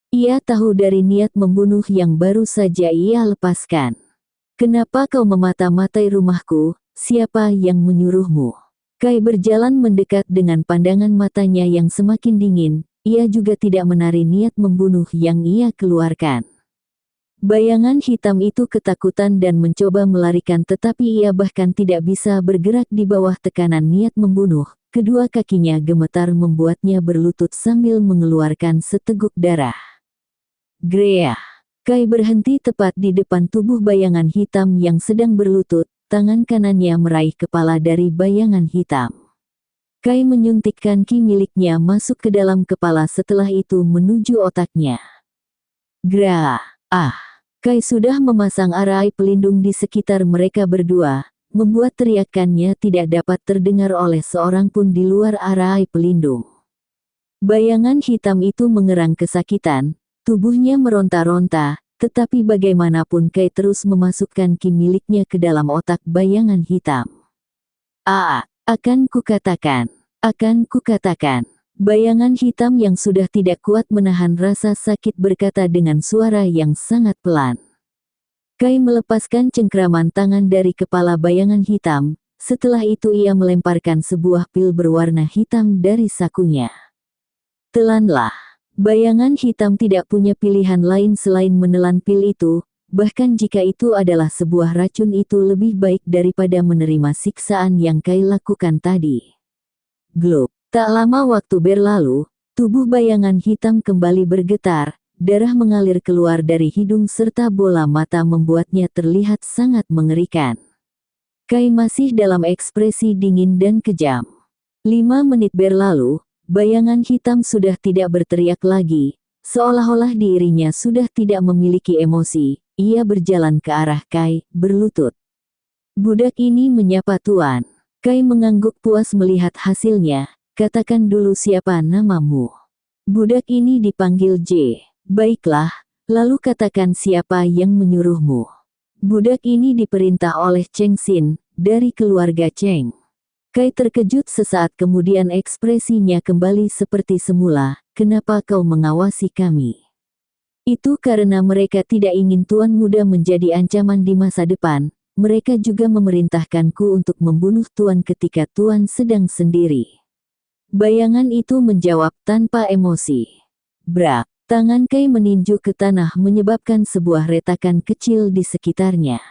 Ia tahu dari niat membunuh yang baru saja ia lepaskan. Kenapa kau memata-matai rumahku? Siapa yang menyuruhmu? Kai berjalan mendekat dengan pandangan matanya yang semakin dingin. Ia juga tidak menari niat membunuh yang ia keluarkan. Bayangan hitam itu ketakutan dan mencoba melarikan, tetapi ia bahkan tidak bisa bergerak di bawah tekanan niat membunuh. Kedua kakinya gemetar membuatnya berlutut sambil mengeluarkan seteguk darah. Grea! Kai berhenti tepat di depan tubuh bayangan hitam yang sedang berlutut. Tangan kanannya meraih kepala dari bayangan hitam. Kai menyuntikkan ki miliknya masuk ke dalam kepala, setelah itu menuju otaknya. Gra! Kai sudah memasang arai pelindung di sekitar mereka berdua, membuat teriakannya tidak dapat terdengar oleh seorang pun di luar arai pelindung. Bayangan hitam itu mengerang kesakitan, tubuhnya meronta-ronta, tetapi bagaimanapun Kai terus memasukkan ki miliknya ke dalam otak bayangan hitam. Akan kukatakan. Bayangan hitam yang sudah tidak kuat menahan rasa sakit berkata dengan suara yang sangat pelan. Kai melepaskan cengkraman tangan dari kepala bayangan hitam, setelah itu ia melemparkan sebuah pil berwarna hitam dari sakunya. Telanlah. Bayangan hitam tidak punya pilihan lain selain menelan pil itu, bahkan jika itu adalah sebuah racun itu lebih baik daripada menerima siksaan yang Kai lakukan tadi. Gluk. Tak lama waktu berlalu, tubuh bayangan hitam kembali bergetar, darah mengalir keluar dari hidung serta bola mata membuatnya terlihat sangat mengerikan. Kai masih dalam ekspresi dingin dan kejam. 5 menit berlalu, bayangan hitam sudah tidak berteriak lagi, seolah-olah dirinya sudah tidak memiliki emosi. Ia berjalan ke arah Kai, berlutut. Budak ini menyapa Tuan. Kai mengangguk puas melihat hasilnya. Katakan dulu siapa namamu. Budak ini dipanggil J. Baiklah, lalu katakan siapa yang menyuruhmu. Budak ini diperintah oleh Cheng Xin, dari keluarga Cheng. Kai terkejut sesaat kemudian ekspresinya kembali seperti semula. Kenapa kau mengawasi kami? Itu karena mereka tidak ingin Tuan Muda menjadi ancaman di masa depan. Mereka juga memerintahkanku untuk membunuh Tuan ketika Tuan sedang sendiri. Bayangan itu menjawab tanpa emosi. Brak, tangan Kai meninju ke tanah menyebabkan sebuah retakan kecil di sekitarnya.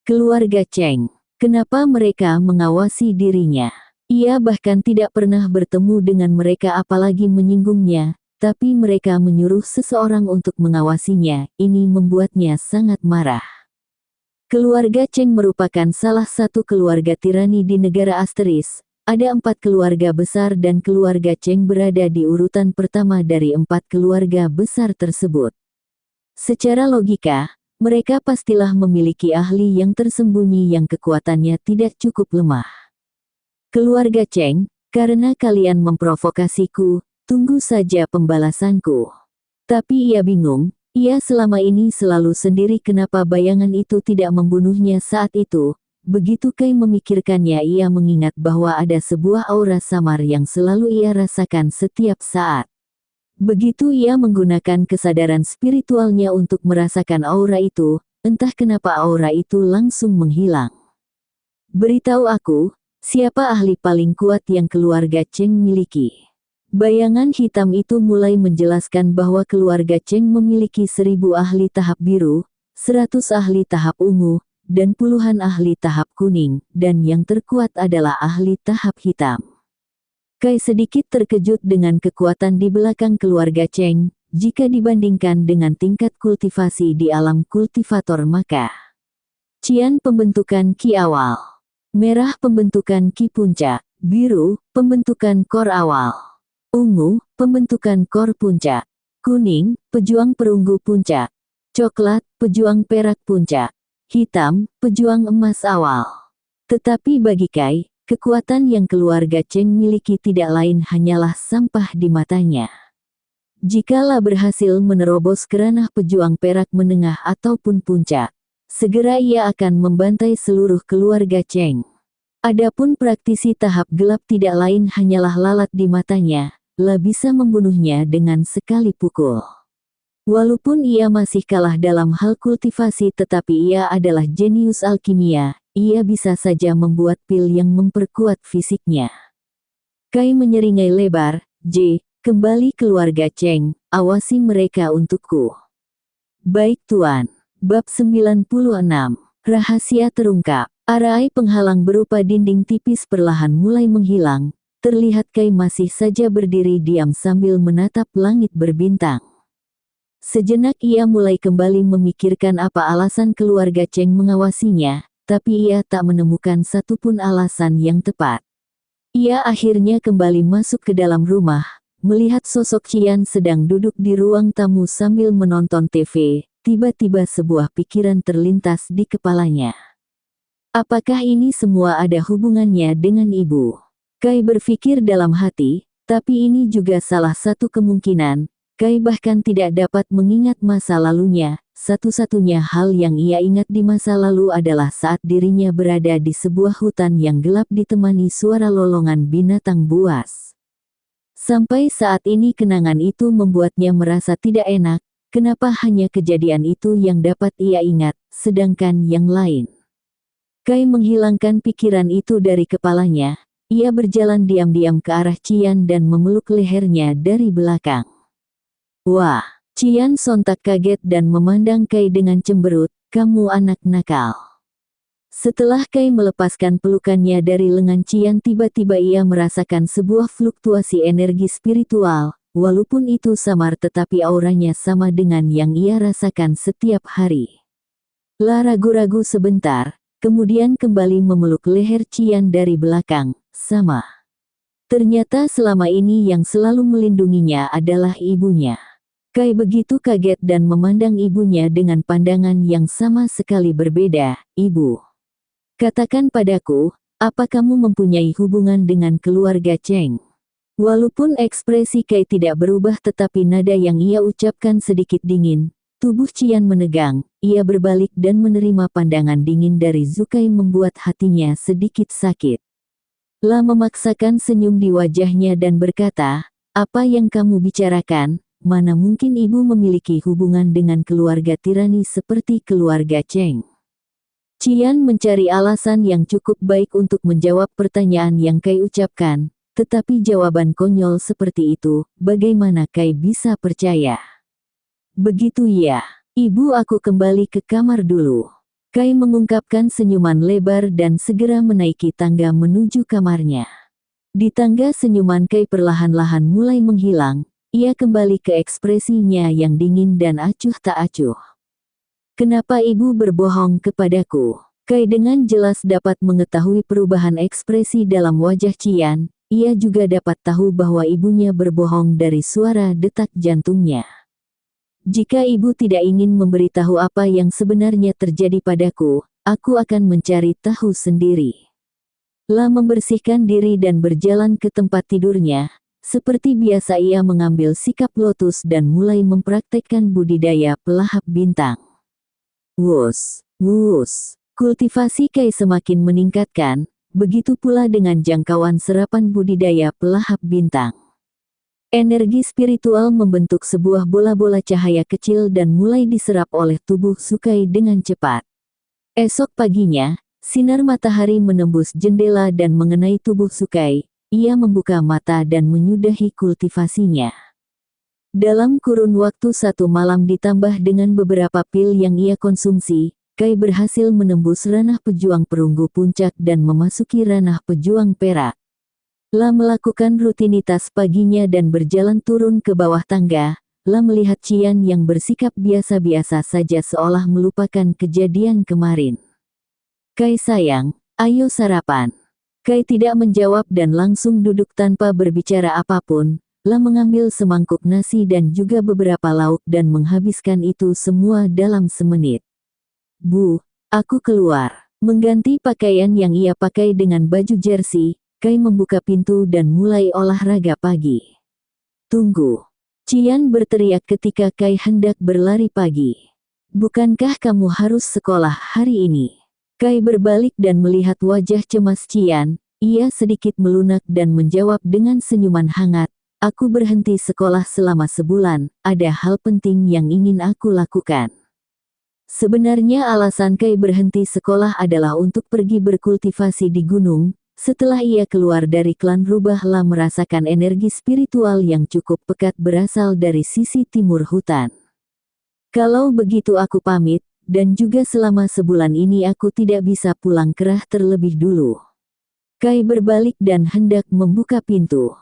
Keluarga Cheng, kenapa mereka mengawasi dirinya? Ia bahkan tidak pernah bertemu dengan mereka apalagi menyinggungnya, tapi mereka menyuruh seseorang untuk mengawasinya. Ini membuatnya sangat marah. Keluarga Cheng merupakan salah satu keluarga tirani di negara Asteris. Ada 4 keluarga besar dan keluarga Cheng berada di urutan pertama dari 4 keluarga besar tersebut. Secara logika, mereka pastilah memiliki ahli yang tersembunyi yang kekuatannya tidak cukup lemah. Keluarga Cheng, karena kalian memprovokasiku, tunggu saja pembalasanku. Tapi ia bingung, ia selama ini selalu sendiri kenapa bayangan itu tidak membunuhnya saat itu. Begitu Kai memikirkannya ia mengingat bahwa ada sebuah aura samar yang selalu ia rasakan setiap saat. Begitu ia menggunakan kesadaran spiritualnya untuk merasakan aura itu, entah kenapa aura itu langsung menghilang. Beritahu aku, siapa ahli paling kuat yang keluarga Cheng miliki? Bayangan hitam itu mulai menjelaskan bahwa keluarga Cheng memiliki 1000 ahli tahap biru, 100 ahli tahap ungu, dan puluhan ahli tahap kuning, dan yang terkuat adalah ahli tahap hitam. Kai sedikit terkejut dengan kekuatan di belakang keluarga Cheng, jika dibandingkan dengan tingkat kultivasi di alam kultivator maka. Cian pembentukan Ki awal. Merah pembentukan Ki puncak. Biru, pembentukan kor awal. Ungu, pembentukan kor puncak. Kuning, pejuang perunggu puncak. Coklat, pejuang perak puncak. Hitam, pejuang emas awal. Tetapi bagi Kai, kekuatan yang keluarga Cheng miliki tidak lain hanyalah sampah di matanya. Jikalau berhasil menerobos ke ranah pejuang perak menengah ataupun puncak, segera ia akan membantai seluruh keluarga Cheng. Adapun praktisi tahap gelap tidak lain hanyalah lalat di matanya, lah bisa membunuhnya dengan sekali pukul. Walaupun ia masih kalah dalam hal kultivasi tetapi ia adalah jenius alkimia, ia bisa saja membuat pil yang memperkuat fisiknya. Kai menyeringai lebar, J, kembali keluarga Cheng, awasi mereka untukku. Baik Tuan. Bab 96. Rahasia terungkap. Arai penghalang berupa dinding tipis perlahan mulai menghilang, terlihat Kai masih saja berdiri diam sambil menatap langit berbintang. Sejenak ia mulai kembali memikirkan apa alasan keluarga Cheng mengawasinya, tapi ia tak menemukan satupun alasan yang tepat. Ia akhirnya kembali masuk ke dalam rumah, melihat sosok Cian sedang duduk di ruang tamu sambil menonton TV, tiba-tiba sebuah pikiran terlintas di kepalanya. Apakah ini semua ada hubungannya dengan ibu? Kai berpikir dalam hati, tapi ini juga salah satu kemungkinan. Kai bahkan tidak dapat mengingat masa lalunya, satu-satunya hal yang ia ingat di masa lalu adalah saat dirinya berada di sebuah hutan yang gelap ditemani suara lolongan binatang buas. Sampai saat ini kenangan itu membuatnya merasa tidak enak, kenapa hanya kejadian itu yang dapat ia ingat, sedangkan yang lain. Kai menghilangkan pikiran itu dari kepalanya, ia berjalan diam-diam ke arah Cian dan memeluk lehernya dari belakang. Wah, Cian sontak kaget dan memandang Kai dengan cemberut, kamu anak nakal. Setelah Kai melepaskan pelukannya dari lengan Cian, tiba-tiba ia merasakan sebuah fluktuasi energi spiritual, walaupun itu samar tetapi auranya sama dengan yang ia rasakan setiap hari. Ragu-ragu sebentar, kemudian kembali memeluk leher Cian dari belakang, sama. Ternyata selama ini yang selalu melindunginya adalah ibunya. Kai begitu kaget dan memandang ibunya dengan pandangan yang sama sekali berbeda. Ibu, katakan padaku, apa kamu mempunyai hubungan dengan keluarga Cheng? Walaupun ekspresi Kai tidak berubah tetapi nada yang ia ucapkan sedikit dingin. Tubuh Cian menegang, ia berbalik dan menerima pandangan dingin dari Zukai membuat hatinya sedikit sakit. Memaksakan senyum di wajahnya dan berkata, apa yang kamu bicarakan? Mana mungkin ibu memiliki hubungan dengan keluarga tirani seperti keluarga Cheng. Cian mencari alasan yang cukup baik untuk menjawab pertanyaan yang Kai ucapkan, tetapi jawaban konyol seperti itu, bagaimana Kai bisa percaya? Begitu ya, ibu, aku kembali ke kamar dulu. Kai mengungkapkan senyuman lebar dan segera menaiki tangga menuju kamarnya. Di tangga senyuman Kai perlahan-lahan mulai menghilang, ia kembali ke ekspresinya yang dingin dan acuh tak acuh. Kenapa ibu berbohong kepadaku? Kai dengan jelas dapat mengetahui perubahan ekspresi dalam wajah Cian, ia juga dapat tahu bahwa ibunya berbohong dari suara detak jantungnya. Jika ibu tidak ingin memberitahu apa yang sebenarnya terjadi padaku, aku akan mencari tahu sendiri. Membersihkan diri dan berjalan ke tempat tidurnya. Seperti biasa ia mengambil sikap lotus dan mulai mempraktekkan budidaya pelahap bintang. Wus, wus. Kultivasi Kai semakin meningkatkan, begitu pula dengan jangkauan serapan budidaya pelahap bintang. Energi spiritual membentuk sebuah bola-bola cahaya kecil dan mulai diserap oleh tubuh Zukai dengan cepat. Esok paginya, sinar matahari menembus jendela dan mengenai tubuh Zukai. Ia membuka mata dan menyudahi kultivasinya. Dalam kurun waktu 1 malam ditambah dengan beberapa pil yang ia konsumsi, Kai berhasil menembus ranah pejuang perunggu puncak dan memasuki ranah pejuang perak. Melakukan rutinitas paginya dan berjalan turun ke bawah tangga, melihat Cian yang bersikap biasa-biasa saja seolah melupakan kejadian kemarin. Kai sayang, ayo sarapan. Kai tidak menjawab dan langsung duduk tanpa berbicara apapun, mengambil semangkuk nasi dan juga beberapa lauk dan menghabiskan itu semua dalam semenit. Bu, aku keluar. Mengganti pakaian yang ia pakai dengan baju jersey, Kai membuka pintu dan mulai olahraga pagi. Tunggu. Cian berteriak ketika Kai hendak berlari pagi. Bukankah kamu harus sekolah hari ini? Kai berbalik dan melihat wajah cemas Cian, ia sedikit melunak dan menjawab dengan senyuman hangat, aku berhenti sekolah selama sebulan, ada hal penting yang ingin aku lakukan. Sebenarnya alasan Kai berhenti sekolah adalah untuk pergi berkultivasi di gunung. Setelah ia keluar dari klan rubah merasakan energi spiritual yang cukup pekat berasal dari sisi timur hutan. Kalau begitu aku pamit, dan juga selama sebulan ini aku tidak bisa pulang kerah terlebih dulu. Kai berbalik dan hendak membuka pintu.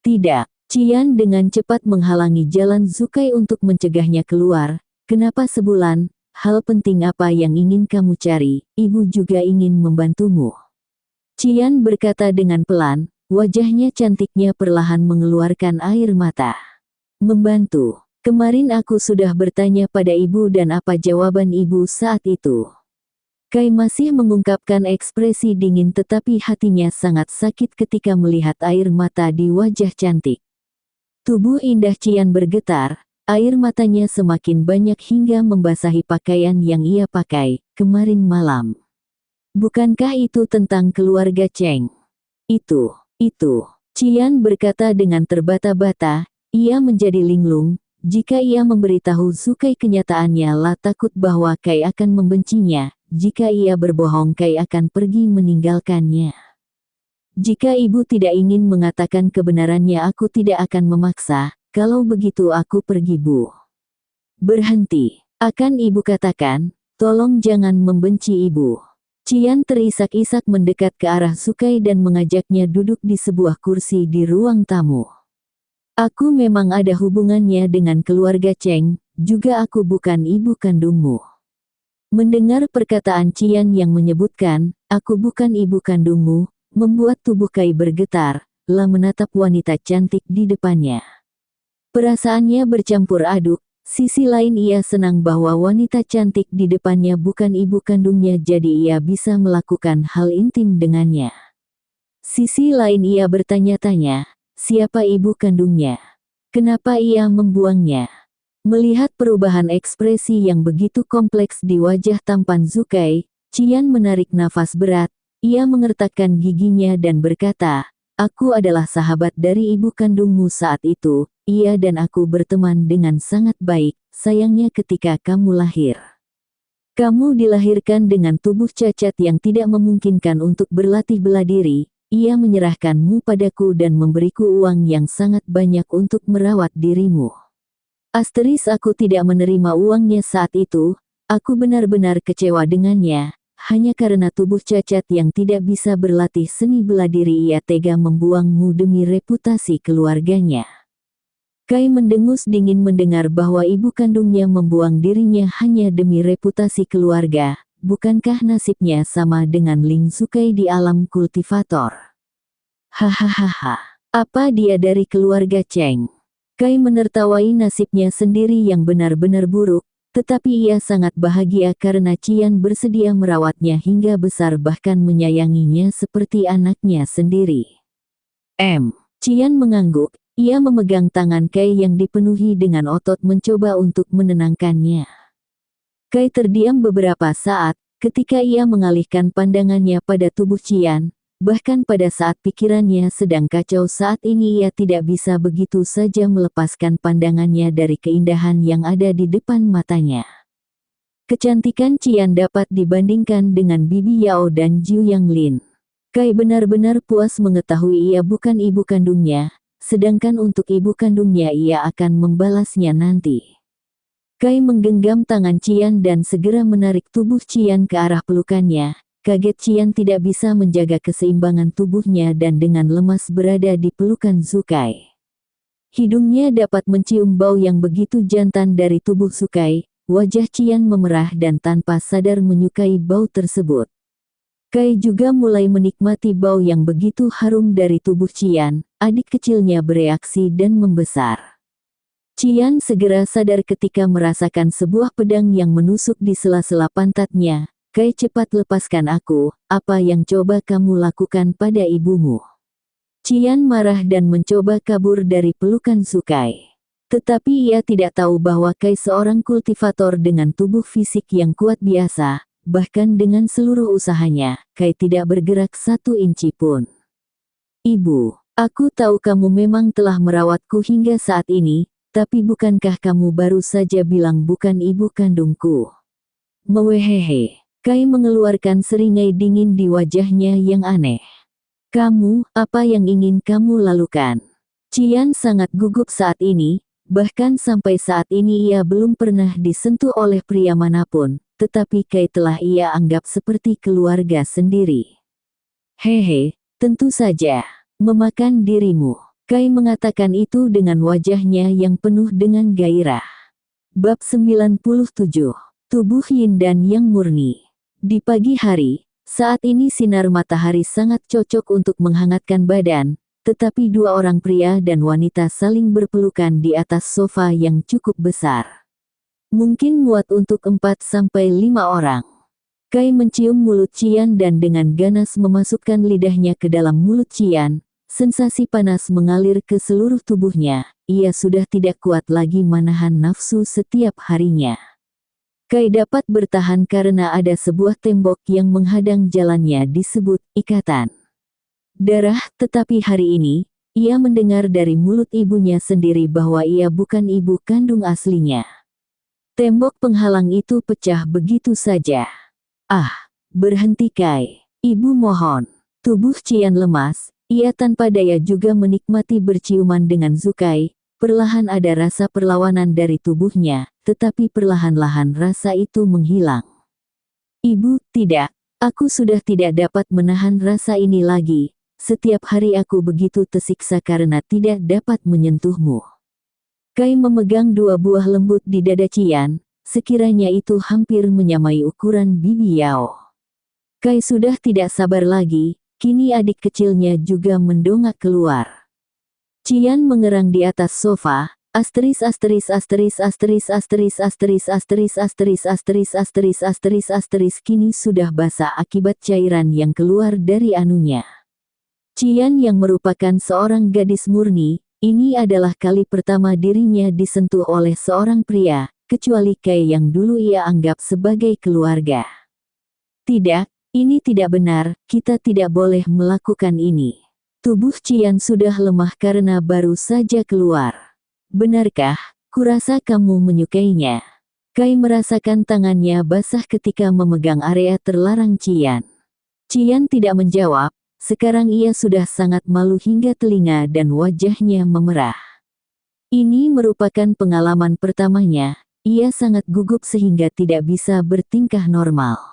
Tidak, Cian dengan cepat menghalangi jalan Zukai untuk mencegahnya keluar. Kenapa sebulan? Hal penting apa yang ingin kamu cari? Ibu juga ingin membantumu. Cian berkata dengan pelan, wajahnya cantiknya perlahan mengeluarkan air mata. Membantu. Kemarin aku sudah bertanya pada ibu dan apa jawaban ibu saat itu? Kai masih mengungkapkan ekspresi dingin tetapi hatinya sangat sakit ketika melihat air mata di wajah cantik. Tubuh indah Cian bergetar, air matanya semakin banyak hingga membasahi pakaian yang ia pakai kemarin malam. Bukankah itu tentang keluarga Cheng? Itu. Cian berkata dengan terbata-bata, ia menjadi linglung, jika ia memberitahu Zukai kenyataannya takut bahwa Kai akan membencinya, jika ia berbohong Kai akan pergi meninggalkannya. Jika ibu tidak ingin mengatakan kebenarannya aku tidak akan memaksa, kalau begitu aku pergi bu. Berhenti, akan ibu katakan, Tolong jangan membenci ibu. Cian terisak-isak mendekat ke arah Sukai dan mengajaknya duduk di sebuah kursi di ruang tamu. Aku memang ada hubungannya dengan keluarga Cheng, juga aku bukan ibu kandungmu. Mendengar perkataan Cian yang menyebutkan, aku bukan ibu kandungmu, membuat tubuh Kai bergetar, lah menatap wanita cantik di depannya. Perasaannya bercampur aduk. Sisi lain ia senang bahwa wanita cantik di depannya bukan ibu kandungnya jadi ia bisa melakukan hal intim dengannya. Sisi lain ia bertanya-tanya, siapa ibu kandungnya? Kenapa ia membuangnya? Melihat perubahan ekspresi yang begitu kompleks di wajah tampan Sukai, Cian menarik nafas berat, ia mengertakkan giginya dan berkata, aku adalah sahabat dari ibu kandungmu saat itu. Ia dan aku berteman dengan sangat baik, sayangnya ketika kamu lahir. Kamu dilahirkan dengan tubuh cacat yang tidak memungkinkan untuk berlatih bela diri, ia menyerahkanmu padaku dan memberiku uang yang sangat banyak untuk merawat dirimu. Aku tidak menerima uangnya saat itu, aku benar-benar kecewa dengannya, hanya karena tubuh cacat yang tidak bisa berlatih seni bela diri ia tega membuangmu demi reputasi keluarganya. Kai mendengus dingin mendengar bahwa ibu kandungnya membuang dirinya hanya demi reputasi keluarga. Bukankah nasibnya sama dengan Ling Sukai di alam kultivator? Hahaha, apa dia dari keluarga Cheng? Kai menertawai nasibnya sendiri yang benar-benar buruk, tetapi ia sangat bahagia karena Cian bersedia merawatnya hingga besar bahkan menyayanginya seperti anaknya sendiri. Cian mengangguk. Ia memegang tangan Kai yang dipenuhi dengan otot mencoba untuk menenangkannya. Kai terdiam beberapa saat, ketika ia mengalihkan pandangannya pada tubuh Cian, bahkan pada saat pikirannya sedang kacau saat ini ia tidak bisa begitu saja melepaskan pandangannya dari keindahan yang ada di depan matanya. Kecantikan Cian dapat dibandingkan dengan Bibi Yao dan Zhu Yanglin. Kai benar-benar puas mengetahui ia bukan ibu kandungnya. Sedangkan untuk ibu kandungnya ia akan membalasnya nanti. Kai menggenggam tangan Cian dan segera menarik tubuh Cian ke arah pelukannya. Kaget Cian tidak bisa menjaga keseimbangan tubuhnya dan dengan lemas berada di pelukan Sukai. Hidungnya dapat mencium bau yang begitu jantan dari tubuh Sukai. Wajah Cian memerah dan tanpa sadar menyukai bau tersebut. Kai juga mulai menikmati bau yang begitu harum dari tubuh Cian, adik kecilnya bereaksi dan membesar. Cian segera sadar ketika merasakan sebuah pedang yang menusuk di sela-sela pantatnya. Kai cepat lepaskan aku, apa yang coba kamu lakukan pada ibumu? Cian marah dan mencoba kabur dari pelukan Sukai. Tetapi ia tidak tahu bahwa Kai seorang kultivator dengan tubuh fisik yang kuat biasa. Bahkan dengan seluruh usahanya, Kai tidak bergerak 1 inci pun. Ibu, aku tahu kamu memang telah merawatku hingga saat ini, tapi bukankah kamu baru saja bilang bukan ibu kandungku? Mewehehe, Kai mengeluarkan seringai dingin di wajahnya yang aneh. Kamu, apa yang ingin kamu lakukan? Cian sangat gugup saat ini, bahkan sampai saat ini ia belum pernah disentuh oleh pria manapun. Tetapi Kai telah ia anggap seperti keluarga sendiri. Hehe, tentu saja, memakan dirimu. Kai mengatakan itu dengan wajahnya yang penuh dengan gairah. Bab 97. Tubuh Yin dan Yang murni. Di pagi hari, saat ini sinar matahari sangat cocok untuk menghangatkan badan, tetapi 2 orang pria dan wanita saling berpelukan di atas sofa yang cukup besar. Mungkin muat untuk 4-5 orang. Kai mencium mulut Cian dan dengan ganas memasukkan lidahnya ke dalam mulut Cian. Sensasi panas mengalir ke seluruh tubuhnya. Ia sudah tidak kuat lagi menahan nafsu setiap harinya. Kai dapat bertahan karena ada sebuah tembok yang menghadang jalannya disebut ikatan darah. Tetapi hari ini, ia mendengar dari mulut ibunya sendiri bahwa ia bukan ibu kandung aslinya. Tembok penghalang itu pecah begitu saja. Ah, berhenti Kai. Ibu mohon. Tubuh Cian lemas, ia tanpa daya juga menikmati berciuman dengan Sukai. Perlahan ada rasa perlawanan dari tubuhnya, tetapi perlahan-lahan rasa itu menghilang. Ibu, tidak. Aku sudah tidak dapat menahan rasa ini lagi. Setiap hari aku begitu tersiksa karena tidak dapat menyentuhmu. Kai memegang 2 buah lembut di dada Cian, sekiranya itu hampir menyamai ukuran bibi Yao. Kai sudah tidak sabar lagi, kini adik kecilnya juga mendongak keluar. Cian mengerang di atas sofa, asteris kini sudah basah akibat cairan yang keluar dari anunya. Cian yang merupakan seorang gadis murni, ini adalah kali pertama dirinya disentuh oleh seorang pria, kecuali Kai yang dulu ia anggap sebagai keluarga. Tidak, ini tidak benar, kita tidak boleh melakukan ini. Tubuh Cian sudah lemah karena baru saja keluar. Benarkah? Kurasa kamu menyukainya. Kai merasakan tangannya basah ketika memegang area terlarang Cian. Cian tidak menjawab, sekarang ia sudah sangat malu hingga telinga dan wajahnya memerah. Ini merupakan pengalaman pertamanya, ia sangat gugup sehingga tidak bisa bertingkah normal.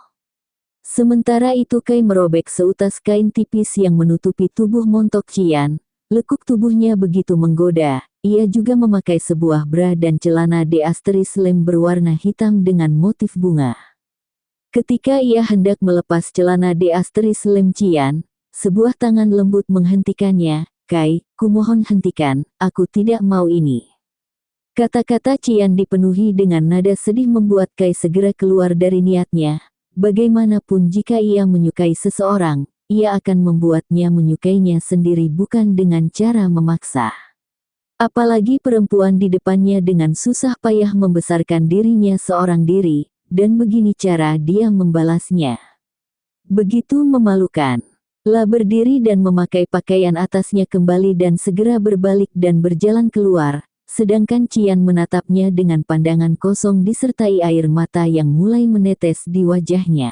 Sementara itu Kai merobek seutas kain tipis yang menutupi tubuh montok Cian, lekuk tubuhnya begitu menggoda, ia juga memakai sebuah bra dan celana lem berwarna hitam dengan motif bunga. Ketika ia hendak melepas celana lem Cian, sebuah tangan lembut menghentikannya, Kai, kumohon hentikan, aku tidak mau ini. Kata-kata Cian dipenuhi dengan nada sedih membuat Kai segera keluar dari niatnya. Bagaimanapun jika ia menyukai seseorang, ia akan membuatnya menyukainya sendiri bukan dengan cara memaksa. Apalagi perempuan di depannya dengan susah payah membesarkan dirinya seorang diri, dan begini cara dia membalasnya. Begitu memalukan. La berdiri dan memakai pakaian atasnya kembali dan segera berbalik dan berjalan keluar. Sedangkan Cian menatapnya dengan pandangan kosong disertai air mata yang mulai menetes di wajahnya.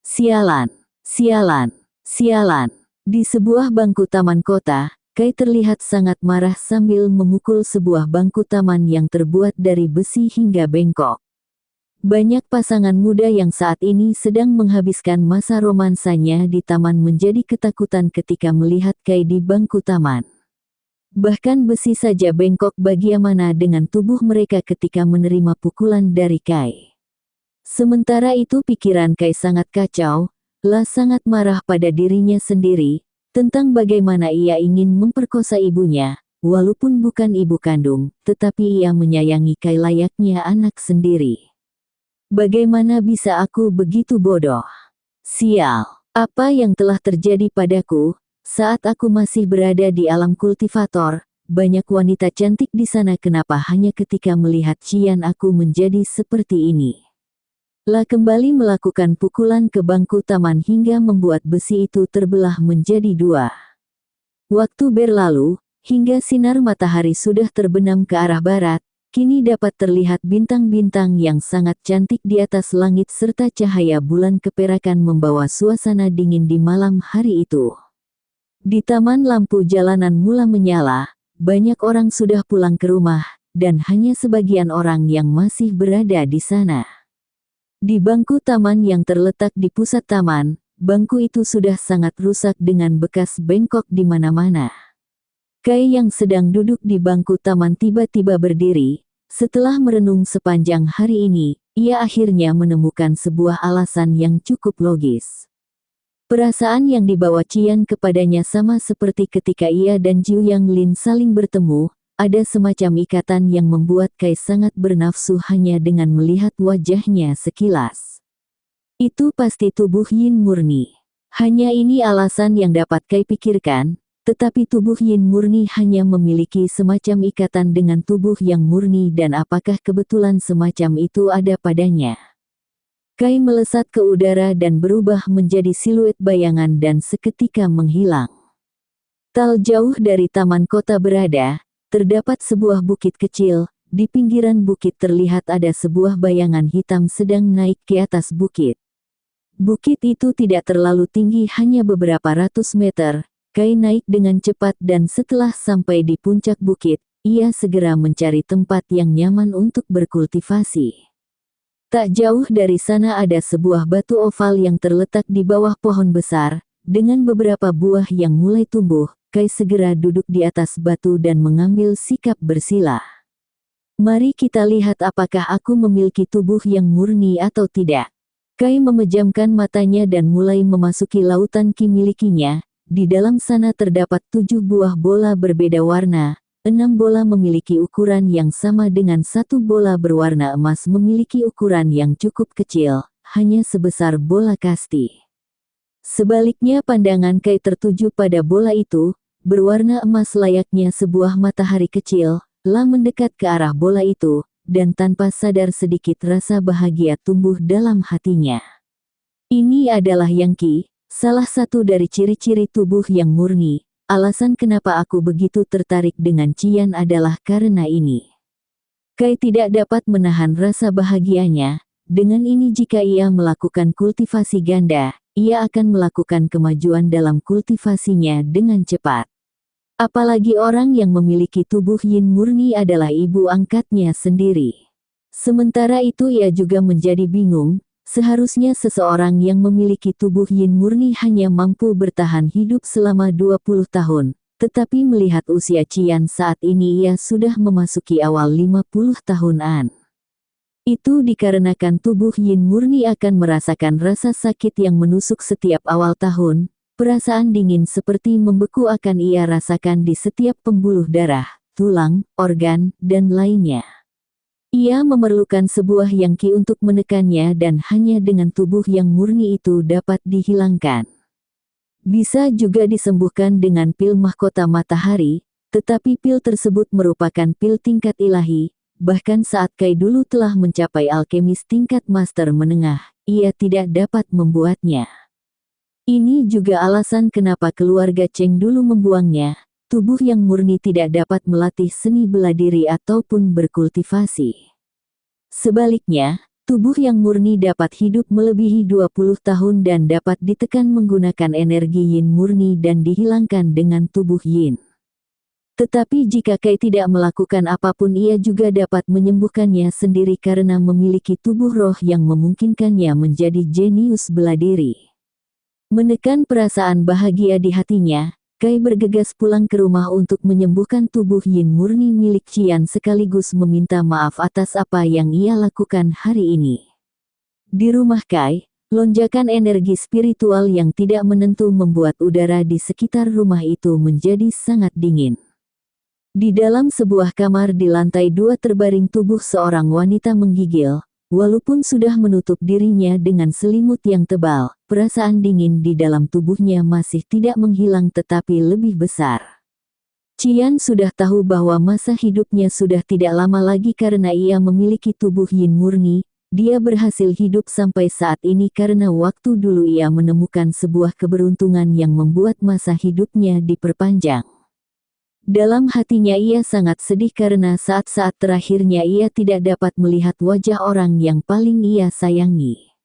Sialan, sialan, sialan. Di sebuah bangku taman kota, Kai terlihat sangat marah sambil memukul sebuah bangku taman yang terbuat dari besi hingga bengkok. Banyak pasangan muda yang saat ini sedang menghabiskan masa romansanya di taman menjadi ketakutan ketika melihat Kai di bangku taman. Bahkan besi saja bengkok bagaimana dengan tubuh mereka ketika menerima pukulan dari Kai. Sementara itu pikiran Kai sangat kacau, La sangat marah pada dirinya sendiri, tentang bagaimana ia ingin memperkosa ibunya, walaupun bukan ibu kandung, tetapi ia menyayangi Kai layaknya anak sendiri. Bagaimana bisa aku begitu bodoh? Sial, apa yang telah terjadi padaku? Saat aku masih berada di alam kultivator, banyak wanita cantik di sana, kenapa hanya ketika melihat Cian aku menjadi seperti ini? La kembali melakukan pukulan ke bangku taman hingga membuat besi itu terbelah menjadi 2. Waktu berlalu, hingga sinar matahari sudah terbenam ke arah barat, kini dapat terlihat bintang-bintang yang sangat cantik di atas langit serta cahaya bulan keperakan membawa suasana dingin di malam hari itu. Di taman lampu jalanan mula menyala, banyak orang sudah pulang ke rumah, dan hanya sebagian orang yang masih berada di sana. Di bangku taman yang terletak di pusat taman, bangku itu sudah sangat rusak dengan bekas bengkok di mana-mana. Kai yang sedang duduk di bangku taman tiba-tiba berdiri, setelah merenung sepanjang hari ini, ia akhirnya menemukan sebuah alasan yang cukup logis. Perasaan yang dibawa Cian kepadanya sama seperti ketika ia dan Jiu Yang Lin saling bertemu, ada semacam ikatan yang membuat Kai sangat bernafsu hanya dengan melihat wajahnya sekilas. Itu pasti tubuh Yin murni. Hanya ini alasan yang dapat Kai pikirkan, tetapi tubuh Yin murni hanya memiliki semacam ikatan dengan tubuh yang murni dan apakah kebetulan semacam itu ada padanya? Kai melesat ke udara dan berubah menjadi siluet bayangan dan seketika menghilang. Tak jauh dari taman kota berada, terdapat sebuah bukit kecil, di pinggiran bukit terlihat ada sebuah bayangan hitam sedang naik ke atas bukit. Bukit itu tidak terlalu tinggi, hanya beberapa ratus meter. Kai naik dengan cepat dan setelah sampai di puncak bukit, ia segera mencari tempat yang nyaman untuk berkultivasi. Tak jauh dari sana ada sebuah batu oval yang terletak di bawah pohon besar, dengan beberapa buah yang mulai tumbuh. Kai segera duduk di atas batu dan mengambil sikap bersila. Mari kita lihat apakah aku memiliki tubuh yang murni atau tidak. Kai memejamkan matanya dan mulai memasuki lautan ki milikinya. Di dalam sana terdapat 7 buah bola berbeda warna. 6 bola memiliki ukuran yang sama dengan 1 bola berwarna emas memiliki ukuran yang cukup kecil, hanya sebesar bola kasti. Sebaliknya pandangan Kai tertuju pada bola itu, berwarna emas layaknya sebuah matahari kecil, mendekat ke arah bola itu, dan tanpa sadar sedikit rasa bahagia tumbuh dalam hatinya. Ini adalah Yang Qi, salah satu dari ciri-ciri tubuh yang murni. Alasan kenapa aku begitu tertarik dengan Qian adalah karena ini. Kai tidak dapat menahan rasa bahagianya. Dengan ini jika ia melakukan kultivasi ganda, ia akan melakukan kemajuan dalam kultivasinya dengan cepat. Apalagi orang yang memiliki tubuh yin murni adalah ibu angkatnya sendiri. Sementara itu ia juga menjadi bingung. Seharusnya seseorang yang memiliki tubuh yin murni hanya mampu bertahan hidup selama 20 tahun. Tetapi melihat usia Qian saat ini ia sudah memasuki awal 50 tahunan. Itu dikarenakan tubuh yin murni akan merasakan rasa sakit yang menusuk setiap awal tahun. Perasaan dingin seperti membeku akan ia rasakan di setiap pembuluh darah, tulang, organ, dan lainnya. Ia memerlukan sebuah Yang Qi untuk menekannya dan hanya dengan tubuh yang murni itu dapat dihilangkan. Bisa juga disembuhkan dengan pil mahkota matahari, tetapi pil tersebut merupakan pil tingkat ilahi. Bahkan saat Kai dulu telah mencapai alkemis tingkat master menengah, ia tidak dapat membuatnya. Ini juga alasan kenapa keluarga Cheng dulu membuangnya. Tubuh yang murni tidak dapat melatih seni bela diri ataupun berkultivasi. Sebaliknya, tubuh yang murni dapat hidup melebihi 20 tahun dan dapat ditekan menggunakan energi yin murni dan dihilangkan dengan tubuh yin. Tetapi jika Kai tidak melakukan apapun ia juga dapat menyembuhkannya sendiri karena memiliki tubuh roh yang memungkinkannya menjadi jenius bela diri. Menekan perasaan bahagia di hatinya, Kai bergegas pulang ke rumah untuk menyembuhkan tubuh yin murni milik Qian sekaligus meminta maaf atas apa yang ia lakukan hari ini. Di rumah Kai, lonjakan energi spiritual yang tidak menentu membuat udara di sekitar rumah itu menjadi sangat dingin. Di dalam sebuah kamar di lantai 2 terbaring tubuh seorang wanita menggigil. Walaupun sudah menutup dirinya dengan selimut yang tebal, perasaan dingin di dalam tubuhnya masih tidak menghilang tetapi lebih besar. Qian sudah tahu bahwa masa hidupnya sudah tidak lama lagi karena ia memiliki tubuh yin murni. Dia berhasil hidup sampai saat ini karena waktu dulu ia menemukan sebuah keberuntungan yang membuat masa hidupnya diperpanjang. Dalam hatinya ia sangat sedih karena saat-saat terakhirnya ia tidak dapat melihat wajah orang yang paling ia sayangi.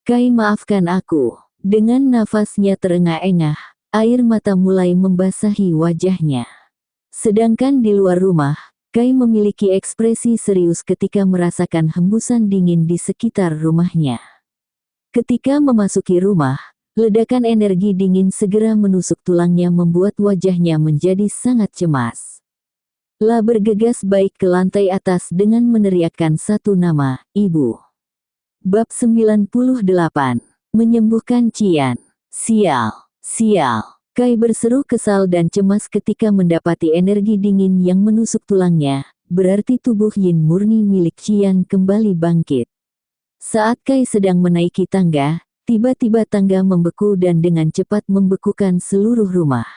Kai, maafkan aku. Dengan nafasnya terengah-engah, air mata mulai membasahi wajahnya. Sedangkan di luar rumah, Kai memiliki ekspresi serius ketika merasakan hembusan dingin di sekitar rumahnya. Ketika memasuki rumah, ledakan energi dingin segera menusuk tulangnya membuat wajahnya menjadi sangat cemas. Bergegas baik ke lantai atas dengan meneriakkan satu nama, Ibu. Bab 98. Menyembuhkan Qian. Sial, sial. Kai berseru kesal dan cemas ketika mendapati energi dingin yang menusuk tulangnya, berarti tubuh yin murni milik Qian kembali bangkit. Saat Kai sedang menaiki tangga, tiba-tiba tangga membeku dan dengan cepat membekukan seluruh rumah.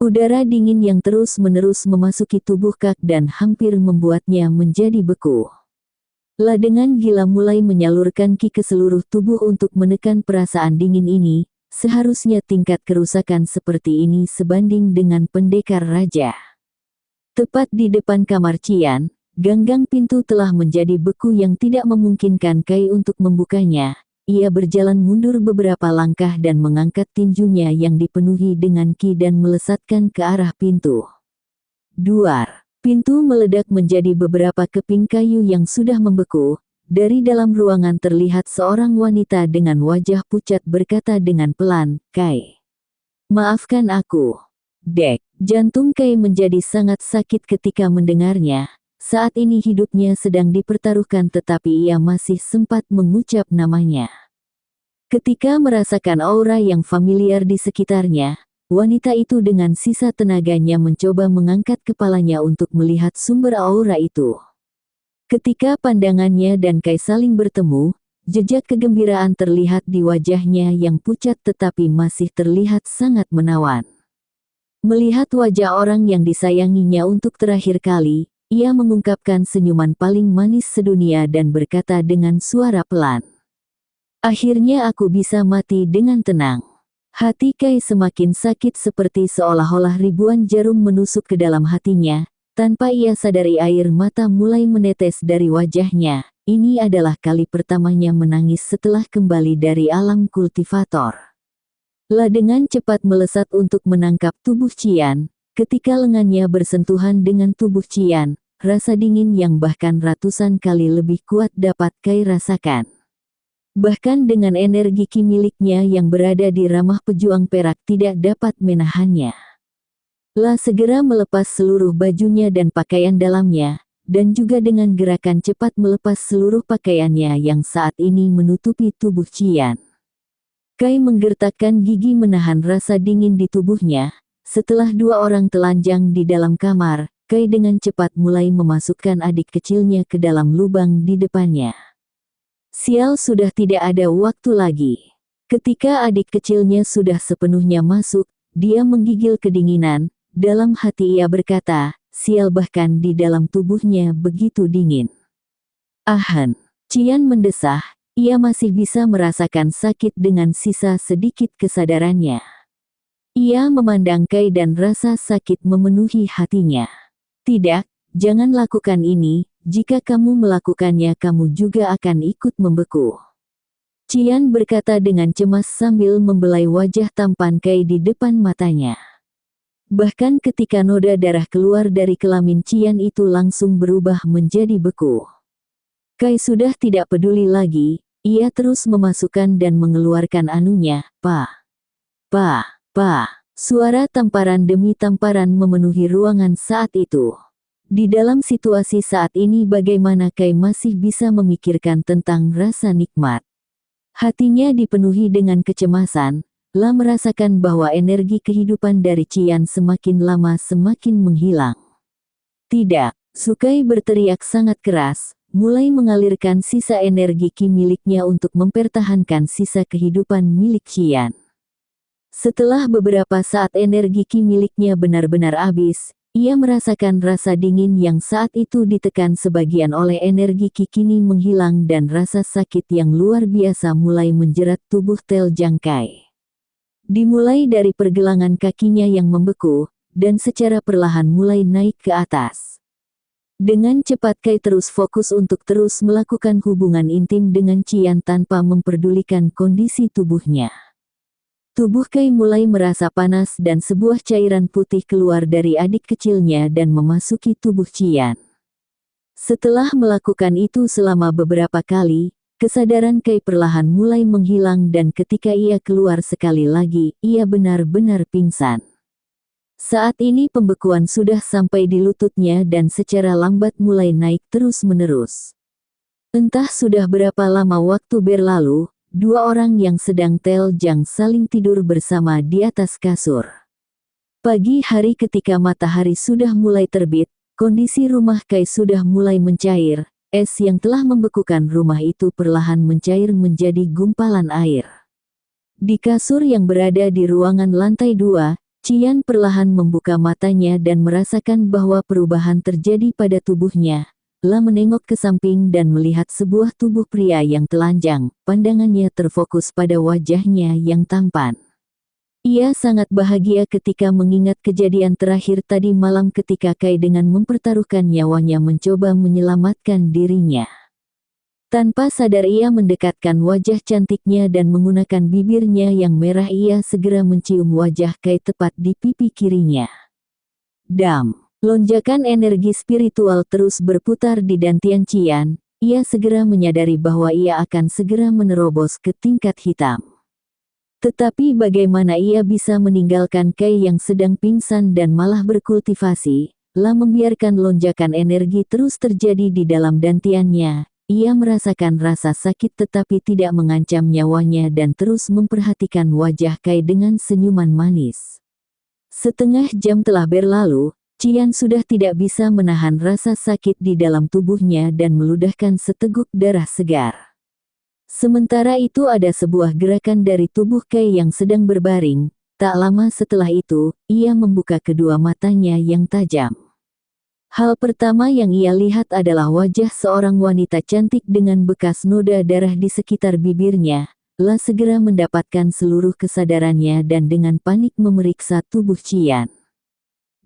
Udara dingin yang terus-menerus memasuki tubuh Kak dan hampir membuatnya menjadi beku. Dengan gila mulai menyalurkan ki ke seluruh tubuh untuk menekan perasaan dingin ini. Seharusnya tingkat kerusakan seperti ini sebanding dengan pendekar raja. Tepat di depan kamar Qian, ganggang pintu telah menjadi beku yang tidak memungkinkan Kai untuk membukanya. Ia berjalan mundur beberapa langkah dan mengangkat tinjunya yang dipenuhi dengan ki dan melesatkan ke arah pintu. Duar. Pintu meledak menjadi beberapa keping kayu yang sudah membeku, dari dalam ruangan terlihat seorang wanita dengan wajah pucat berkata dengan pelan, "Kai, maafkan aku." Dek, jantung Kai menjadi sangat sakit ketika mendengarnya. Saat ini hidupnya sedang dipertaruhkan tetapi ia masih sempat mengucap namanya. Ketika merasakan aura yang familiar di sekitarnya, wanita itu dengan sisa tenaganya mencoba mengangkat kepalanya untuk melihat sumber aura itu. Ketika pandangannya dan Kai saling bertemu, jejak kegembiraan terlihat di wajahnya yang pucat tetapi masih terlihat sangat menawan. Melihat wajah orang yang disayanginya untuk terakhir kali, ia mengungkapkan senyuman paling manis sedunia dan berkata dengan suara pelan, "Akhirnya aku bisa mati dengan tenang." Hati Kai semakin sakit seperti seolah-olah ribuan jarum menusuk ke dalam hatinya. Tanpa ia sadari air mata mulai menetes dari wajahnya. Ini adalah kali pertamanya menangis setelah kembali dari alam kultivator. La dengan cepat melesat untuk menangkap tubuh Qian. Ketika lengannya bersentuhan dengan tubuh Qian, rasa dingin yang bahkan ratusan kali lebih kuat dapat Kai rasakan. Bahkan dengan energi ki miliknya yang berada di ramah pejuang perak tidak dapat menahannya. La segera melepas seluruh bajunya dan pakaian dalamnya, dan juga dengan gerakan cepat melepas seluruh pakaiannya yang saat ini menutupi tubuh Qian. Kai menggertakkan gigi menahan rasa dingin di tubuhnya. Setelah dua orang telanjang di dalam kamar, Kai dengan cepat mulai memasukkan adik kecilnya ke dalam lubang di depannya. Sial, sudah tidak ada waktu lagi. Ketika adik kecilnya sudah sepenuhnya masuk, dia menggigil kedinginan. Dalam hati ia berkata, sial, bahkan di dalam tubuhnya begitu dingin. Ahan, Qian mendesah, ia masih bisa merasakan sakit dengan sisa sedikit kesadarannya. Ia memandang Kai dan rasa sakit memenuhi hatinya. Tidak, jangan lakukan ini. Jika kamu melakukannya kamu juga akan ikut membeku. Qian berkata dengan cemas sambil membelai wajah tampan Kai di depan matanya. Bahkan ketika noda darah keluar dari kelamin Qian itu langsung berubah menjadi beku. Kai sudah tidak peduli lagi, ia terus memasukkan dan mengeluarkan anunya, Pa. Suara tamparan demi tamparan memenuhi ruangan saat itu. Di dalam situasi saat ini bagaimana Kai masih bisa memikirkan tentang rasa nikmat. Hatinya dipenuhi dengan kecemasan, La merasakan bahwa energi kehidupan dari Qian semakin lama semakin menghilang. Tidak, Sukai berteriak sangat keras, mulai mengalirkan sisa energi ki miliknya untuk mempertahankan sisa kehidupan milik Qian. Setelah beberapa saat energi ki miliknya benar-benar habis, ia merasakan rasa dingin yang saat itu ditekan sebagian oleh energi ki kini menghilang dan rasa sakit yang luar biasa mulai menjerat tubuh Tel Jangkai. Dimulai dari pergelangan kakinya yang membeku, dan secara perlahan mulai naik ke atas. Dengan cepat Kai terus fokus untuk terus melakukan hubungan intim dengan Qian tanpa memperdulikan kondisi tubuhnya. Tubuh Kai mulai merasa panas dan sebuah cairan putih keluar dari adik kecilnya dan memasuki tubuh Qian. Setelah melakukan itu selama beberapa kali, kesadaran Kai perlahan mulai menghilang dan ketika ia keluar sekali lagi, ia benar-benar pingsan. Saat ini pembekuan sudah sampai di lututnya dan secara lambat mulai naik terus-menerus. Entah sudah berapa lama waktu berlalu, dua orang yang sedang teljang saling tidur bersama di atas kasur. Pagi hari ketika matahari sudah mulai terbit, kondisi rumah Kai sudah mulai mencair, es yang telah membekukan rumah itu perlahan mencair menjadi gumpalan air. Di kasur yang berada di ruangan lantai 2, Qian perlahan membuka matanya dan merasakan bahwa perubahan terjadi pada tubuhnya. La menengok ke samping dan melihat sebuah tubuh pria yang telanjang, pandangannya terfokus pada wajahnya yang tampan. Ia sangat bahagia ketika mengingat kejadian terakhir tadi malam ketika Kai dengan mempertaruhkan nyawanya mencoba menyelamatkan dirinya. Tanpa sadar ia mendekatkan wajah cantiknya dan menggunakan bibirnya yang merah ia segera mencium wajah Kai tepat di pipi kirinya. Dam. Lonjakan energi spiritual terus berputar di dantian Qian, ia segera menyadari bahwa ia akan segera menerobos ke tingkat hitam. Tetapi bagaimana ia bisa meninggalkan Kai yang sedang pingsan dan malah berkultivasi, lah membiarkan lonjakan energi terus terjadi di dalam dantiannya. Ia merasakan rasa sakit tetapi tidak mengancam nyawanya dan terus memperhatikan wajah Kai dengan senyuman manis. Setengah jam telah berlalu, Qian sudah tidak bisa menahan rasa sakit di dalam tubuhnya dan meludahkan seteguk darah segar. Sementara itu ada sebuah gerakan dari tubuh Kai yang sedang berbaring. Tak lama setelah itu, ia membuka kedua matanya yang tajam. Hal pertama yang ia lihat adalah wajah seorang wanita cantik dengan bekas noda darah di sekitar bibirnya. Lah segera mendapatkan seluruh kesadarannya dan dengan panik memeriksa tubuh Qian.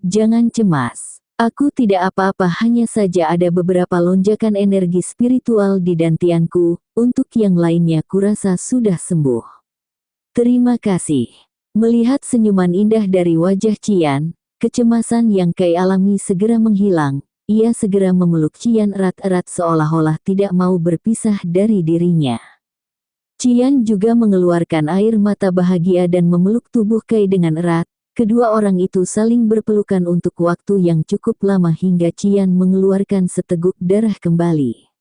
Jangan cemas. Aku tidak apa-apa, hanya saja ada beberapa lonjakan energi spiritual di dantianku, untuk yang lainnya kurasa sudah sembuh. Terima kasih. Melihat senyuman indah dari wajah Qian, kecemasan yang Kai alami segera menghilang, ia segera memeluk Qian erat-erat seolah-olah tidak mau berpisah dari dirinya. Qian juga mengeluarkan air mata bahagia dan memeluk tubuh Kai dengan erat. Kedua orang itu saling berpelukan untuk waktu yang cukup lama hingga Qian mengeluarkan seteguk darah kembali.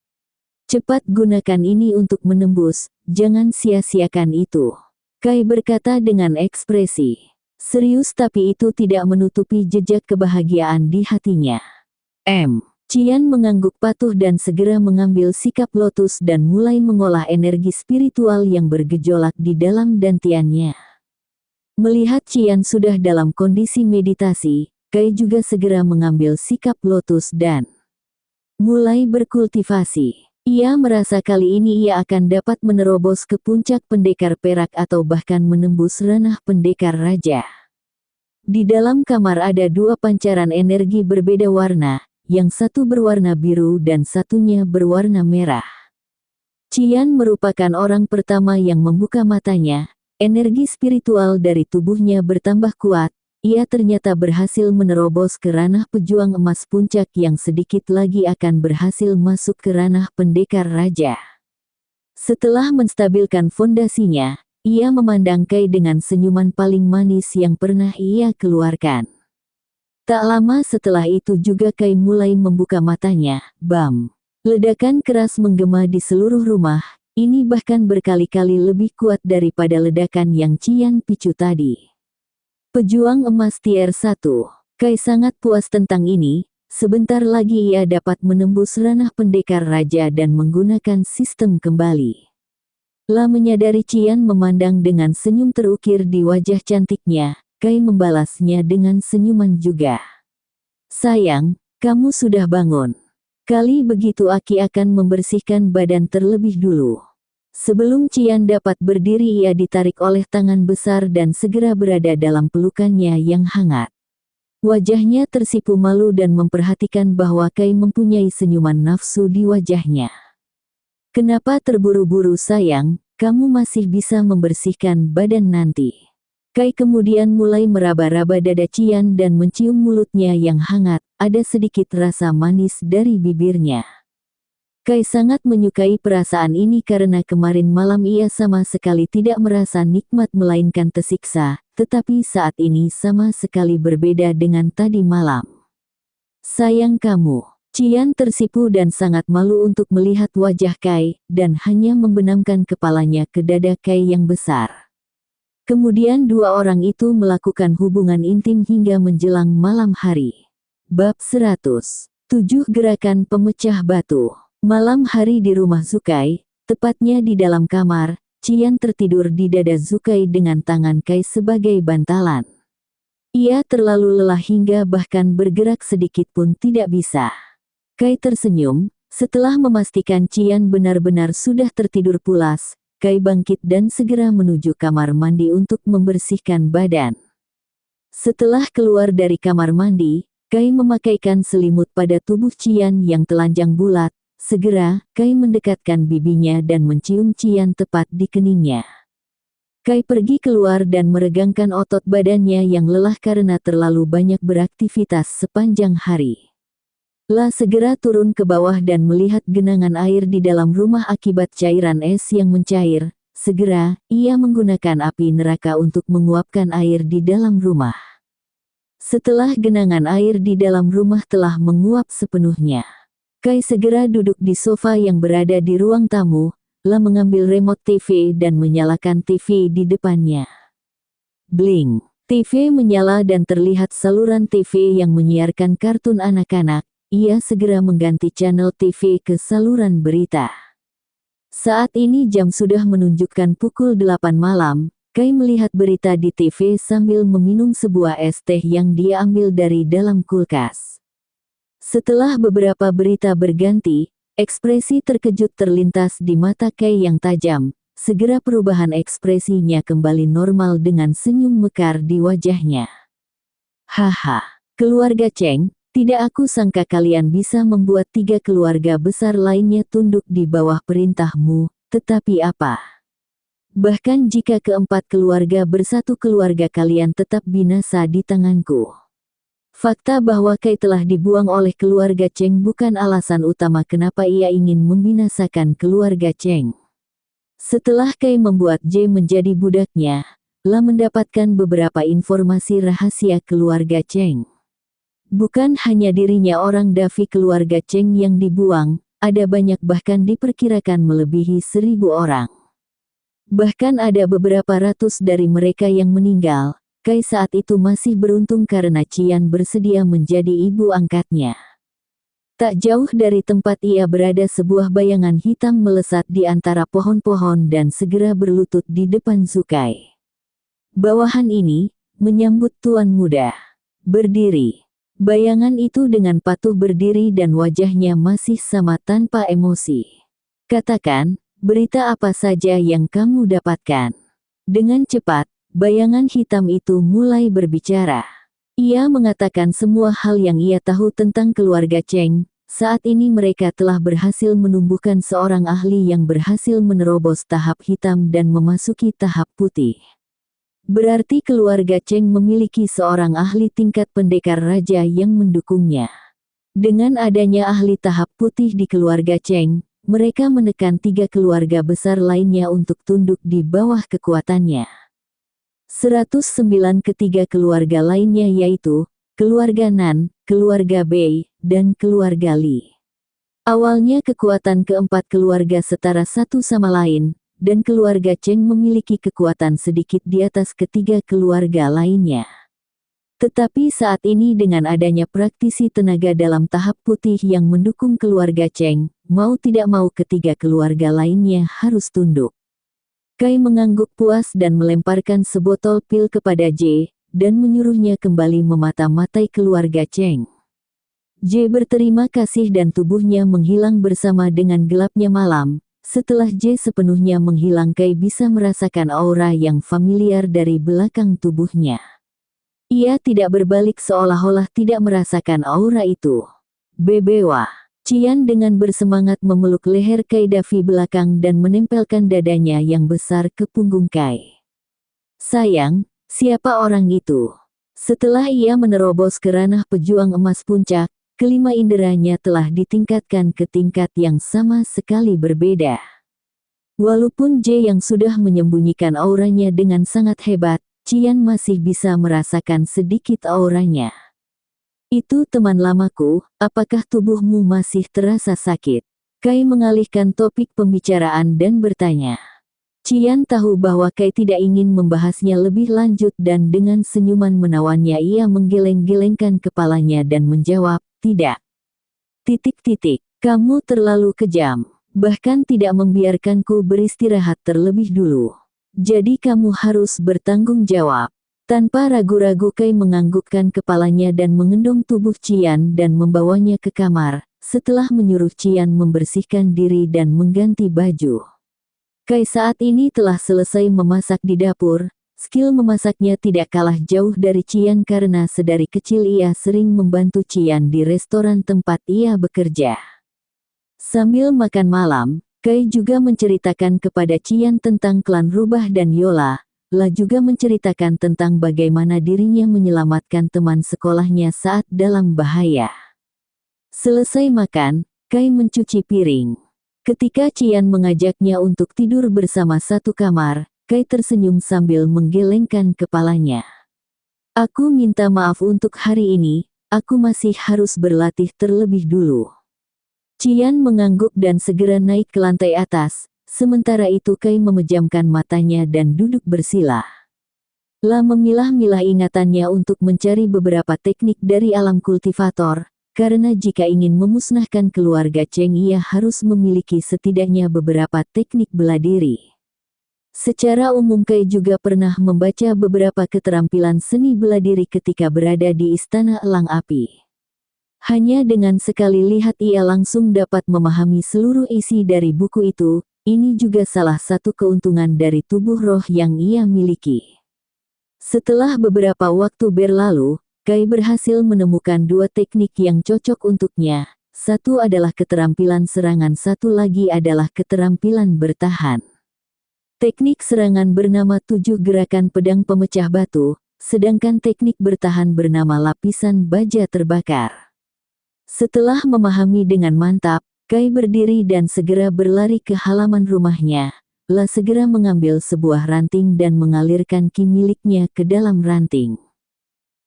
Cepat gunakan ini untuk menembus, jangan sia-siakan itu. Kai berkata dengan ekspresi serius, tapi itu tidak menutupi jejak kebahagiaan di hatinya. Qian mengangguk patuh dan segera mengambil sikap lotus dan mulai mengolah energi spiritual yang bergejolak di dalam dantiannya. Melihat Qian sudah dalam kondisi meditasi, Kai juga segera mengambil sikap lotus dan mulai berkultivasi. Ia merasa kali ini ia akan dapat menerobos ke puncak pendekar perak atau bahkan menembus ranah pendekar raja. Di dalam kamar ada dua pancaran energi berbeda warna, yang satu berwarna biru dan satunya berwarna merah. Qian merupakan orang pertama yang membuka matanya. Energi spiritual dari tubuhnya bertambah kuat, ia ternyata berhasil menerobos ke ranah pejuang emas puncak yang sedikit lagi akan berhasil masuk ke ranah pendekar raja. Setelah menstabilkan fondasinya, ia memandang Kai dengan senyuman paling manis yang pernah ia keluarkan. Tak lama setelah itu juga Kai mulai membuka matanya. Bam! Ledakan keras menggema di seluruh rumah. Ini bahkan berkali-kali lebih kuat daripada ledakan yang Qian picu tadi. Pejuang emas tier 1. Kai sangat puas tentang ini, sebentar lagi ia dapat menembus ranah pendekar raja dan menggunakan sistem kembali. Lah menyadari Qian memandang dengan senyum terukir di wajah cantiknya, Kai membalasnya dengan senyuman juga. Sayang, kamu sudah bangun. Kali begitu Aki akan membersihkan badan terlebih dulu. Sebelum Qian dapat berdiri, ia ditarik oleh tangan besar dan segera berada dalam pelukannya yang hangat. Wajahnya tersipu malu dan memperhatikan bahwa Kai mempunyai senyuman nafsu di wajahnya. Kenapa terburu-buru sayang, kamu masih bisa membersihkan badan nanti. Kai kemudian mulai meraba-raba dada Qian dan mencium mulutnya yang hangat, ada sedikit rasa manis dari bibirnya. Kai sangat menyukai perasaan ini karena kemarin malam ia sama sekali tidak merasa nikmat melainkan tersiksa, tetapi saat ini sama sekali berbeda dengan tadi malam. Sayang kamu. Qian tersipu dan sangat malu untuk melihat wajah Kai, dan hanya membenamkan kepalanya ke dada Kai yang besar. Kemudian dua orang itu melakukan hubungan intim hingga menjelang malam hari. Bab 107 Gerakan Pemecah Batu. Malam hari di rumah Zukai, tepatnya di dalam kamar, Qian tertidur di dada Zukai dengan tangan Kai sebagai bantalan. Ia terlalu lelah hingga bahkan bergerak sedikit pun tidak bisa. Kai tersenyum, setelah memastikan Qian benar-benar sudah tertidur pulas, Kai bangkit dan segera menuju kamar mandi untuk membersihkan badan. Setelah keluar dari kamar mandi, Kai memakaikan selimut pada tubuh Qian yang telanjang bulat. Segera, Kai mendekatkan bibinya dan mencium Qian tepat di keningnya. Kai pergi keluar dan meregangkan otot badannya yang lelah karena terlalu banyak beraktivitas sepanjang hari. La segera turun ke bawah dan melihat genangan air di dalam rumah akibat cairan es yang mencair. Segera, ia menggunakan api neraka untuk menguapkan air di dalam rumah. Setelah genangan air di dalam rumah telah menguap sepenuhnya, Kai segera duduk di sofa yang berada di ruang tamu, La mengambil remote TV dan menyalakan TV di depannya. Bling! TV menyala dan terlihat saluran TV yang menyiarkan kartun anak-anak. Ia segera mengganti channel TV ke saluran berita. Saat ini jam sudah menunjukkan pukul 8 malam. Kai melihat berita di TV sambil meminum sebuah es teh yang dia ambil dari dalam kulkas. Setelah beberapa berita berganti, ekspresi terkejut terlintas di mata Kai yang tajam. Segera perubahan ekspresinya kembali normal dengan senyum mekar di wajahnya. Haha, keluarga Cheng. Tidak aku sangka kalian bisa membuat 3 keluarga besar lainnya tunduk di bawah perintahmu, tetapi apa? Bahkan jika keempat keluarga bersatu keluarga kalian tetap binasa di tanganku. Fakta bahwa Kai telah dibuang oleh keluarga Cheng bukan alasan utama kenapa ia ingin membinasakan keluarga Cheng. Setelah Kai membuat J menjadi budaknya, La mendapatkan beberapa informasi rahasia keluarga Cheng. Bukan hanya dirinya orang Davi keluarga Cheng yang dibuang, ada banyak bahkan diperkirakan melebihi 1.000 orang. Bahkan ada beberapa ratus dari mereka yang meninggal. Kai saat itu masih beruntung karena Qian bersedia menjadi ibu angkatnya. Tak jauh dari tempat ia berada sebuah bayangan hitam melesat di antara pohon-pohon dan segera berlutut di depan Zukai. Bawahan ini, menyambut tuan muda. Berdiri. Bayangan itu dengan patuh berdiri dan wajahnya masih sama tanpa emosi. Katakan, berita apa saja yang kamu dapatkan? Dengan cepat, bayangan hitam itu mulai berbicara. Ia mengatakan semua hal yang ia tahu tentang keluarga Cheng. Saat ini mereka telah berhasil menumbuhkan seorang ahli yang berhasil menerobos tahap hitam dan memasuki tahap putih. Berarti keluarga Cheng memiliki seorang ahli tingkat pendekar raja yang mendukungnya. Dengan adanya ahli tahap putih di keluarga Cheng, mereka menekan 3 keluarga besar lainnya untuk tunduk di bawah kekuatannya. 109 ketiga keluarga lainnya yaitu, keluarga Nan, keluarga Bei, dan keluarga Li. Awalnya kekuatan keempat keluarga setara satu sama lain, dan keluarga Cheng memiliki kekuatan sedikit di atas ketiga keluarga lainnya. Tetapi saat ini dengan adanya praktisi tenaga dalam tahap putih yang mendukung keluarga Cheng, mau tidak mau ketiga keluarga lainnya harus tunduk. Kai mengangguk puas dan melemparkan sebotol pil kepada J, dan menyuruhnya kembali memata-matai keluarga Cheng. J berterima kasih dan tubuhnya menghilang bersama dengan gelapnya malam. Setelah J sepenuhnya menghilang, Kai bisa merasakan aura yang familiar dari belakang tubuhnya. Ia tidak berbalik seolah-olah tidak merasakan aura itu. Bebewa. Qian dengan bersemangat memeluk leher Kai Davi belakang dan menempelkan dadanya yang besar ke punggung Kai. Sayang, siapa orang itu? Setelah ia menerobos ke ranah pejuang emas puncak, kelima inderanya telah ditingkatkan ke tingkat yang sama sekali berbeda. Walaupun J yang sudah menyembunyikan auranya dengan sangat hebat, Qian masih bisa merasakan sedikit auranya. Itu teman lamaku, apakah tubuhmu masih terasa sakit? Kai mengalihkan topik pembicaraan dan bertanya. Qian tahu bahwa Kai tidak ingin membahasnya lebih lanjut dan dengan senyuman menawannya ia menggeleng-gelengkan kepalanya dan menjawab, tidak. Kamu terlalu kejam, bahkan tidak membiarkanku beristirahat terlebih dulu. Jadi kamu harus bertanggung jawab. Tanpa ragu-ragu Kai menganggukkan kepalanya dan mengendong tubuh Qian dan membawanya ke kamar, setelah menyuruh Qian membersihkan diri dan mengganti baju. Kai saat ini telah selesai memasak di dapur. Skill memasaknya tidak kalah jauh dari Qian karena sedari kecil ia sering membantu Qian di restoran tempat ia bekerja. Sambil makan malam, Kai juga menceritakan kepada Qian tentang klan Rubah dan Yola. La juga menceritakan tentang bagaimana dirinya menyelamatkan teman sekolahnya saat dalam bahaya. Selesai makan, Kai mencuci piring. Ketika Cian mengajaknya untuk tidur bersama satu kamar, Kai tersenyum sambil menggelengkan kepalanya. Aku minta maaf untuk hari ini, aku masih harus berlatih terlebih dulu. Cian mengangguk dan segera naik ke lantai atas, sementara itu Kai memejamkan matanya dan duduk bersila. La memilah-milah ingatannya untuk mencari beberapa teknik dari alam kultivator, karena jika ingin memusnahkan keluarga Cheng ia harus memiliki setidaknya beberapa teknik bela diri. Secara umum Kai juga pernah membaca beberapa keterampilan seni bela diri ketika berada di Istana Elang Api. Hanya dengan sekali lihat ia langsung dapat memahami seluruh isi dari buku itu, ini juga salah satu keuntungan dari tubuh roh yang ia miliki. Setelah beberapa waktu berlalu, Kai berhasil menemukan dua teknik yang cocok untuknya, satu adalah keterampilan serangan, satu lagi adalah keterampilan bertahan. Teknik serangan bernama 7 gerakan pedang pemecah batu, sedangkan teknik bertahan bernama lapisan baja terbakar. Setelah memahami dengan mantap, Kai berdiri dan segera berlari ke halaman rumahnya. La segera mengambil sebuah ranting dan mengalirkan ki miliknya ke dalam ranting.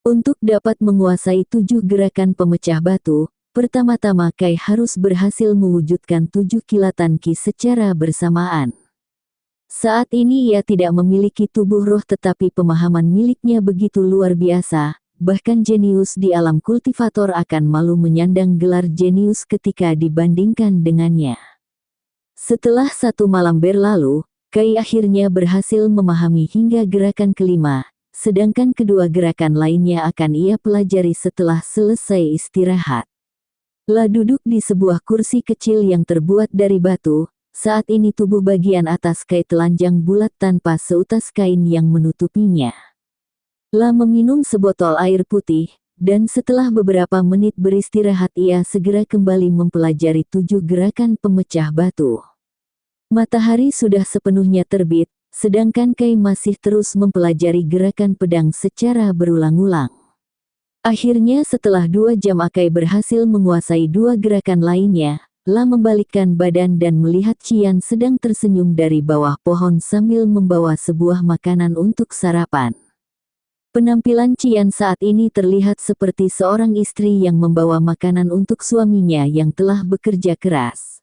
Untuk dapat menguasai 7 gerakan pemecah batu, pertama-tama Kai harus berhasil mewujudkan 7 kilatan ki secara bersamaan. Saat ini ia tidak memiliki tubuh roh tetapi pemahaman miliknya begitu luar biasa, bahkan jenius di alam kultivator akan malu menyandang gelar jenius ketika dibandingkan dengannya. Setelah satu malam berlalu, Kai akhirnya berhasil memahami hingga gerakan kelima, sedangkan kedua gerakan lainnya akan ia pelajari setelah selesai istirahat. La duduk di sebuah kursi kecil yang terbuat dari batu. Saat ini tubuh bagian atas Kai telanjang bulat tanpa seutas kain yang menutupinya. La meminum sebotol air putih, dan setelah beberapa menit beristirahat ia segera kembali mempelajari 7 gerakan pemecah batu. Matahari sudah sepenuhnya terbit, sedangkan Kai masih terus mempelajari gerakan pedang secara berulang-ulang. Akhirnya setelah 2 jam Kai berhasil menguasai 2 gerakan lainnya. La membalikkan badan dan melihat Cian sedang tersenyum dari bawah pohon sambil membawa sebuah makanan untuk sarapan. Penampilan Cian saat ini terlihat seperti seorang istri yang membawa makanan untuk suaminya yang telah bekerja keras.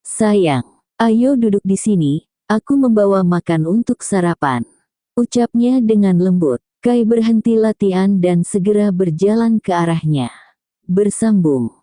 "Sayang, ayo duduk di sini, aku membawa makan untuk sarapan," ucapnya dengan lembut. Kai berhenti latihan dan segera berjalan ke arahnya. Bersambung.